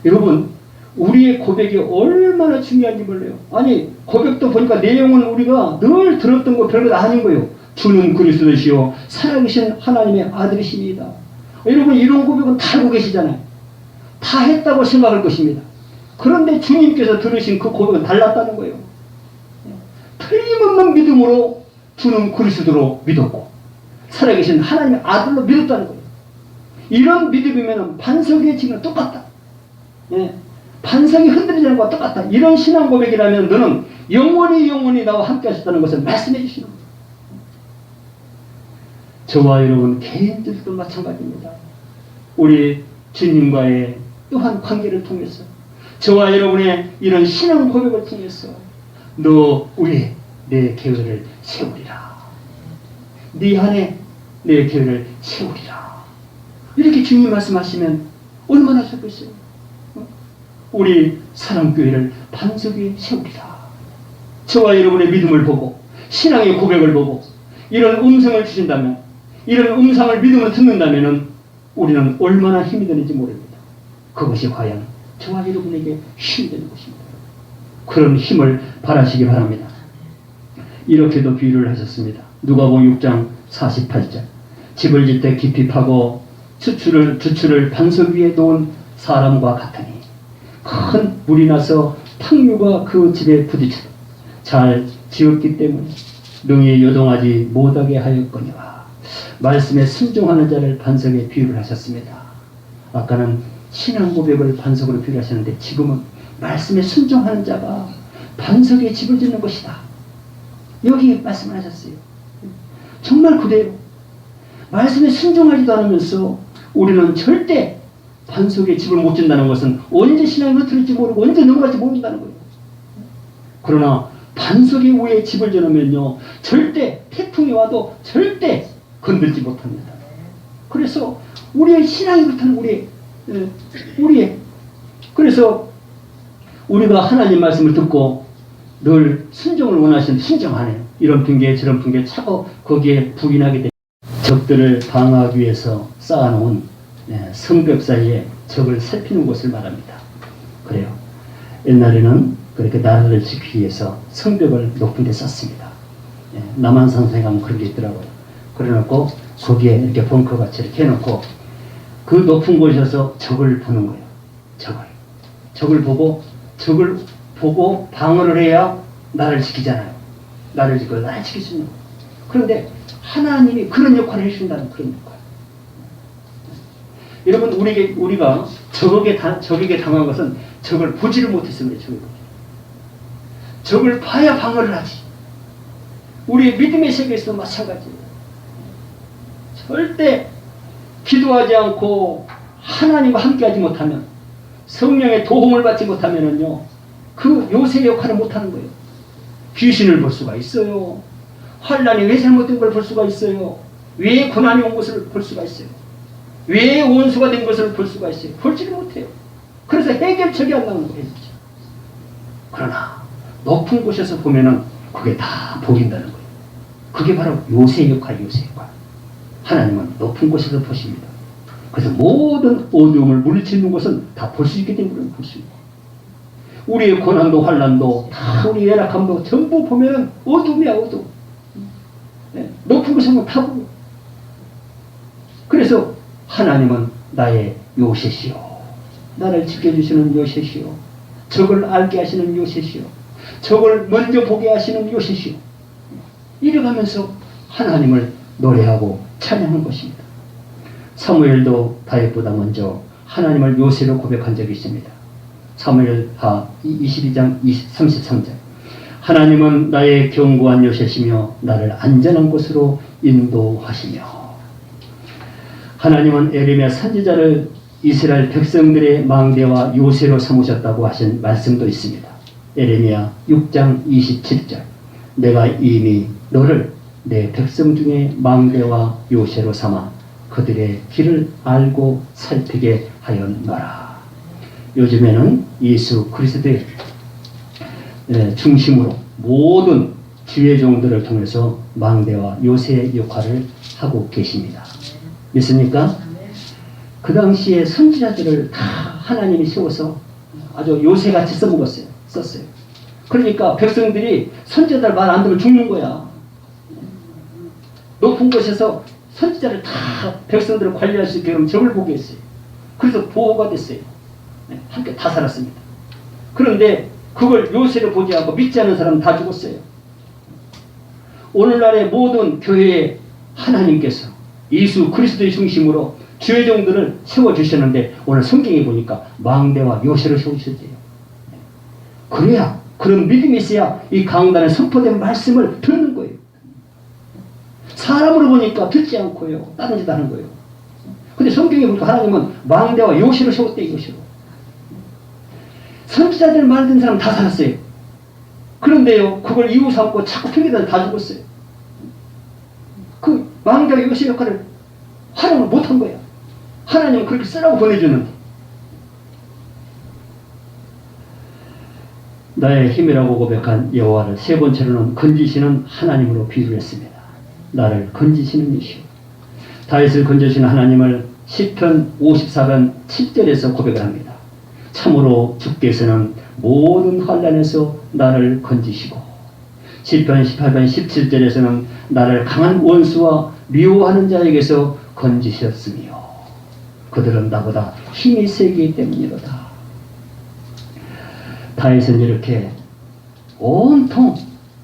S1: 여러분 우리의 고백이 얼마나 중요한지 몰라요. 아니 고백도 보니까 내용은 우리가 늘 들었던 거 별거 아닌 거예요. 주는 그리스도시요 살아계신 하나님의 아들이십니다. 여러분 이런 고백은 다 알고 계시잖아요. 다 했다고 생각할 것입니다. 그런데 주님께서 들으신 그 고백은 달랐다는 거예요. 틀림없는 믿음으로 주는 그리스도로 믿었고 살아계신 하나님의 아들로 믿었다는 거예요. 이런 믿음이면 반석의 지는 똑같다. 예. 반석이 흔들리지 않는 것과 똑같다. 이런 신앙 고백이라면 너는 영원히 나와 함께 하셨다는 것을 말씀해 주시는 거예요. 저와 여러분 개인들도 마찬가지입니다. 우리 주님과의 또한 관계를 통해서 저와 여러분의 이런 신앙 고백을 통해서 너 위에 내 계획을 세우리라. 네 안에 내 계획을 세우리라. 이렇게 주님 말씀하시면 얼마나 좋겠어요. 우리 사랑교회를 반석 위에 세우리라. 저와 여러분의 믿음을 보고 신앙의 고백을 보고 이런 음성을 주신다면, 이런 음성을 믿음으로 듣는다면 우리는 얼마나 힘이 되는지 모릅니다. 그것이 과연 저와 여러분에게 힘이 되는 것입니다. 그런 힘을 바라시기 바랍니다. 이렇게도 비유를 하셨습니다. 누가복음 6장 48절. 집을 짓 때 깊이 파고 주추를 반석 위에 놓은 사람과 같으니 큰 물이 나서 탕류가 그 집에 부딪혀도 잘 지었기 때문에 능히 요동하지 못하게 하였거니와. 말씀에 순종하는 자를 반석에 비유를 하셨습니다. 아까는 신앙 고백을 반석으로 비유를 하셨는데 지금은 말씀에 순종하는 자가 반석에 집을 짓는 것이다. 여기 말씀을 하셨어요. 정말 그대로 말씀에 순종하지도 않으면서 우리는 절대 반석에 집을 못 짓는다는 것은 언제 신앙이 흐트릴지 모르고 언제 넘어갈지 모른다는 거예요. 그러나 반석에 위에 집을 지으면요 절대 태풍이 와도 절대 건들지 못합니다. 그래서 우리의 신앙이 그렇다는 우리의 그래서 우리가 하나님 말씀을 듣고 늘 순종을 원하시는 순종하네요. 이런 핑계 저런 핑계 차고 거기에 부인하게 됩니다. 적들을 방어하기 위해서 쌓아놓은 성벽 사이에 적을 살피는 곳을 말합니다. 그래요. 옛날에는 그렇게 나라를 지키기 위해서 성벽을 높은 데 쌓습니다. 남한산성에 가면 그런 게 있더라고요. 그래놓고 거기에 이렇게 벙커같이 이렇게 해놓고 그 높은 곳에서 적을 보는 거예요. 적을 보고 방어를 해야 나를 지키잖아요. 나를 지킬 수 있는 거예요. 그런데 하나님이 그런 역할을 해주신다는 그런 역할. 여러분 우리가 적에게 당한 것은 적을 보지를 못했습니다. 적을 봐야 방어를 하지. 우리의 믿음의 세계에서도 마찬가지예요. 절대 기도하지 않고 하나님과 함께하지 못하면, 성령의 도움을 받지 못하면은요 그 요새 역할을 못하는 거예요. 귀신을 볼 수가 있어요. 환란이 왜 잘못된 걸 볼 수가 있어요. 왜 고난이 온 것을 볼 수가 있어요. 왜 원수가 된 것을 볼 수가 있어요. 볼지를 못해요. 그래서 해결책이 안 나오는 거예요. 그러나 높은 곳에서 보면은 그게 다 보인다는 거예요. 그게 바로 요새 역할. 하나님은 높은 곳에서 보십니다. 그래서 모든 어두움을 물리치는 것은 다 볼 수 있기 때문에 볼 수 있고, 우리의 고난도 환난도 다 우리 열악함도 전부 보면은 어둠이야, 어둠. 높은 곳에 보면 다 보고. 그래서 하나님은 나의 요새시오. 나를 지켜주시는 요새시오. 적을 알게 하시는 요새시오. 적을 먼저 보게 하시는 요새시오. 이래가면서 하나님을 노래하고 찬양한 것입니다. 사무엘도 다윗보다 먼저 하나님을 요새로 고백한 적이 있습니다. 사무엘하 22장 33절. 하나님은 나의 견고한 요새시며 나를 안전한 곳으로 인도하시며. 하나님은 에레미야 선지자를 이스라엘 백성들의 망대와 요새로 삼으셨다고 하신 말씀도 있습니다. 에레미야 6장 27절. 내가 이미 너를 내 백성 중에 망대와 요새로 삼아 그들의 길을 알고 살피게 하였노라. 요즘에는 예수 그리스도의 중심으로 모든 주의 종들을 통해서 망대와 요새의 역할을 하고 계십니다. 믿습니까? 그 당시에 선지자들을 다 하나님이 세워서 아주 요새같이 썼어요. 그러니까 백성들이 선지자들 말 안 들으면 죽는 거야. 높은 곳에서 선지자를 다 백성들을 관리할 수 있게 그럼 적을 보게 했어요. 그래서 보호가 됐어요. 함께 다 살았습니다. 그런데 그걸 요새를 보지 않고 믿지 않는 사람은 다 죽었어요. 오늘날의 모든 교회에 하나님께서 예수 그리스도의 중심으로 주의 종들을 세워주셨는데 오늘 성경에 보니까 망대와 요새를 세우셨대요. 그래야 그런 믿음이 있어야 이 강단에 선포된 말씀을 듣는 거예요. 사람으로 보니까 듣지 않고요. 다른 짓 하는 거예요. 근데 성경에 보니까 하나님은 망대와 요시를 세웠대, 요시로. 선지자들 말 듣는 사람 다 살았어요. 그런데요, 그걸 이유 삼고 자꾸 핑계대서 다 죽었어요. 그 망대와 요시 역할을 활용을 못한 거야. 하나님은 그렇게 쓰라고 보내주는데. 나의 힘이라고 고백한 여호와를 세 번째로는 건지시는 하나님으로 비유를 했습니다. 나를 건지시는 이시오. 다윗을 건져주시는 하나님을 시편 54편 7절에서 고백을 합니다. 참으로 주께서는 모든 환난에서 나를 건지시고, 시편 18편 17절에서는 나를 강한 원수와 미워하는 자에게서 건지셨으며 그들은 나보다 힘이 세기 때문이로다. 다윗은 이렇게 온통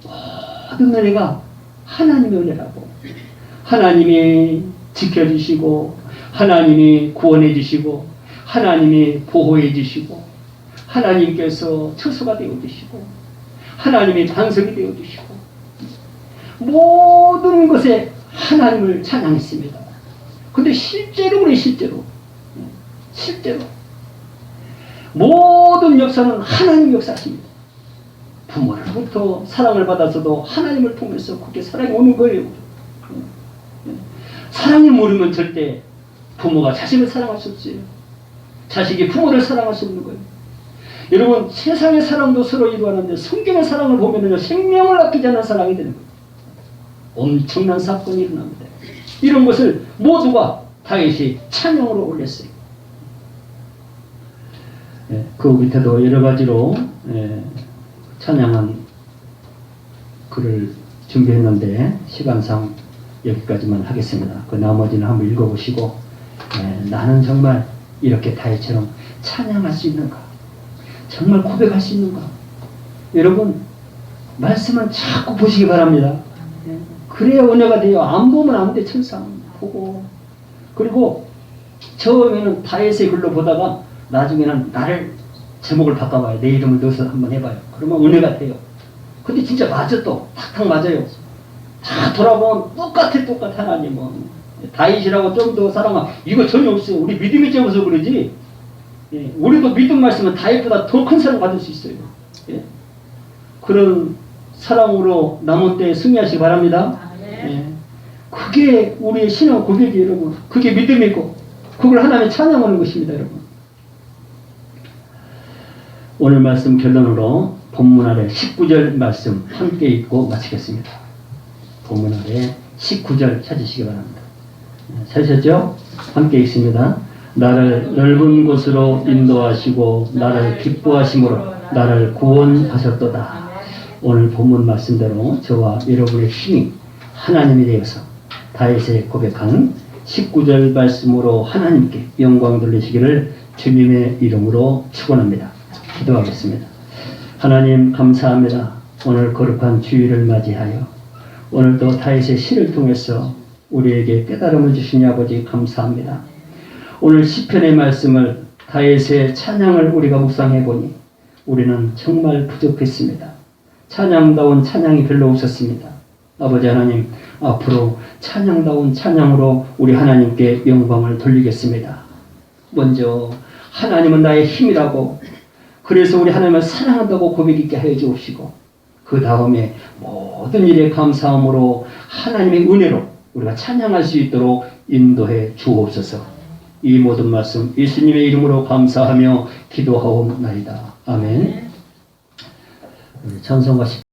S1: 모든 은혜가 하나님의 은혜라고, 하나님이 지켜주시고, 하나님이 구원해 주시고, 하나님이 보호해 주시고, 하나님께서 처소가 되어 주시고, 하나님이 반석이 되어 주시고, 모든 것에 하나님을 찬양했습니다. 근데 실제로 그래, 실제로 모든 역사는 하나님 역사십니다. 부모로부터 사랑을 받아서도 하나님을 통해서 그렇게 사랑이 오는 거예요. 사랑이 모르면 절대 부모가 자식을 사랑할 수 없어요. 자식이 부모를 사랑할 수 없는 거예요. 여러분, 세상의 사랑도 서로 이루어하는데 성경의 사랑을 보면요, 생명을 아끼지 않는 사랑이 되는 거예요. 엄청난 사건이 일어납니다. 이런 것을 모두가 다윗이 찬양으로 올렸어요. 그 밑에도 여러 가지로 찬양한 글을 준비했는데 시간상 여기까지만 하겠습니다. 그 나머지는 한번 읽어보시고, 나는 정말 이렇게 다윗처럼 찬양할 수 있는가? 정말 고백할 수 있는가? 여러분, 말씀은 자꾸 보시기 바랍니다. 그래야 은혜가 돼요. 안 보면 안 돼. 천상 보고. 그리고 처음에는 다윗의 글로 보다가 나중에는 나를 제목을 바꿔봐요. 내 이름을 넣어서 한번 해봐요. 그러면 은혜가 돼요. 근데 진짜 맞아, 또 탁탁 맞아요. 다 돌아보면 똑같아. 하나님은 다윗이라고 좀 더 사랑하, 이거 전혀 없어요. 우리 믿음이 적어서 그러지. 우리도 믿음 말씀은 다윗보다 더 큰 사랑 받을 수 있어요. 그런 사랑으로 남은 때에 승리하시기 바랍니다. 그게 우리의 신앙 고백이에요, 여러분. 그게 믿음이고, 그걸 하나님의 찬양하는 것입니다, 여러분. 오늘 말씀 결론으로 본문 아래 19절 말씀 함께 읽고 마치겠습니다. 본문 아래 19절 찾으시기 바랍니다. 찾으셨죠? 함께 읽습니다. 나를 넓은 곳으로 인도하시고 나를 기뻐하심으로 나를 구원하셨도다. 오늘 본문 말씀대로 저와 여러분의 힘이 하나님이 되어서 다윗의 고백한 19절 말씀으로 하나님께 영광 돌리시기를 주님의 이름으로 축원합니다. 기도하겠습니다. 하나님 감사합니다. 오늘 거룩한 주일을 맞이하여 오늘도 다윗의 시를 통해서 우리에게 깨달음을 주시니 아버지 감사합니다. 오늘 시편의 말씀을, 다윗의 찬양을 우리가 묵상해 보니 우리는 정말 부족했습니다. 찬양다운 찬양이 별로 없었습니다. 아버지 하나님, 앞으로 찬양다운 찬양으로 우리 하나님께 영광을 돌리겠습니다. 먼저 하나님은 나의 힘이라고, 그래서 우리 하나님을 사랑한다고 고백 있게 하여 주옵시고, 그 다음에 모든 일에 감사함으로 하나님의 은혜로 우리가 찬양할 수 있도록 인도해 주옵소서. 이 모든 말씀 예수님의 이름으로 감사하며 기도하옵나이다. 아멘. 찬송가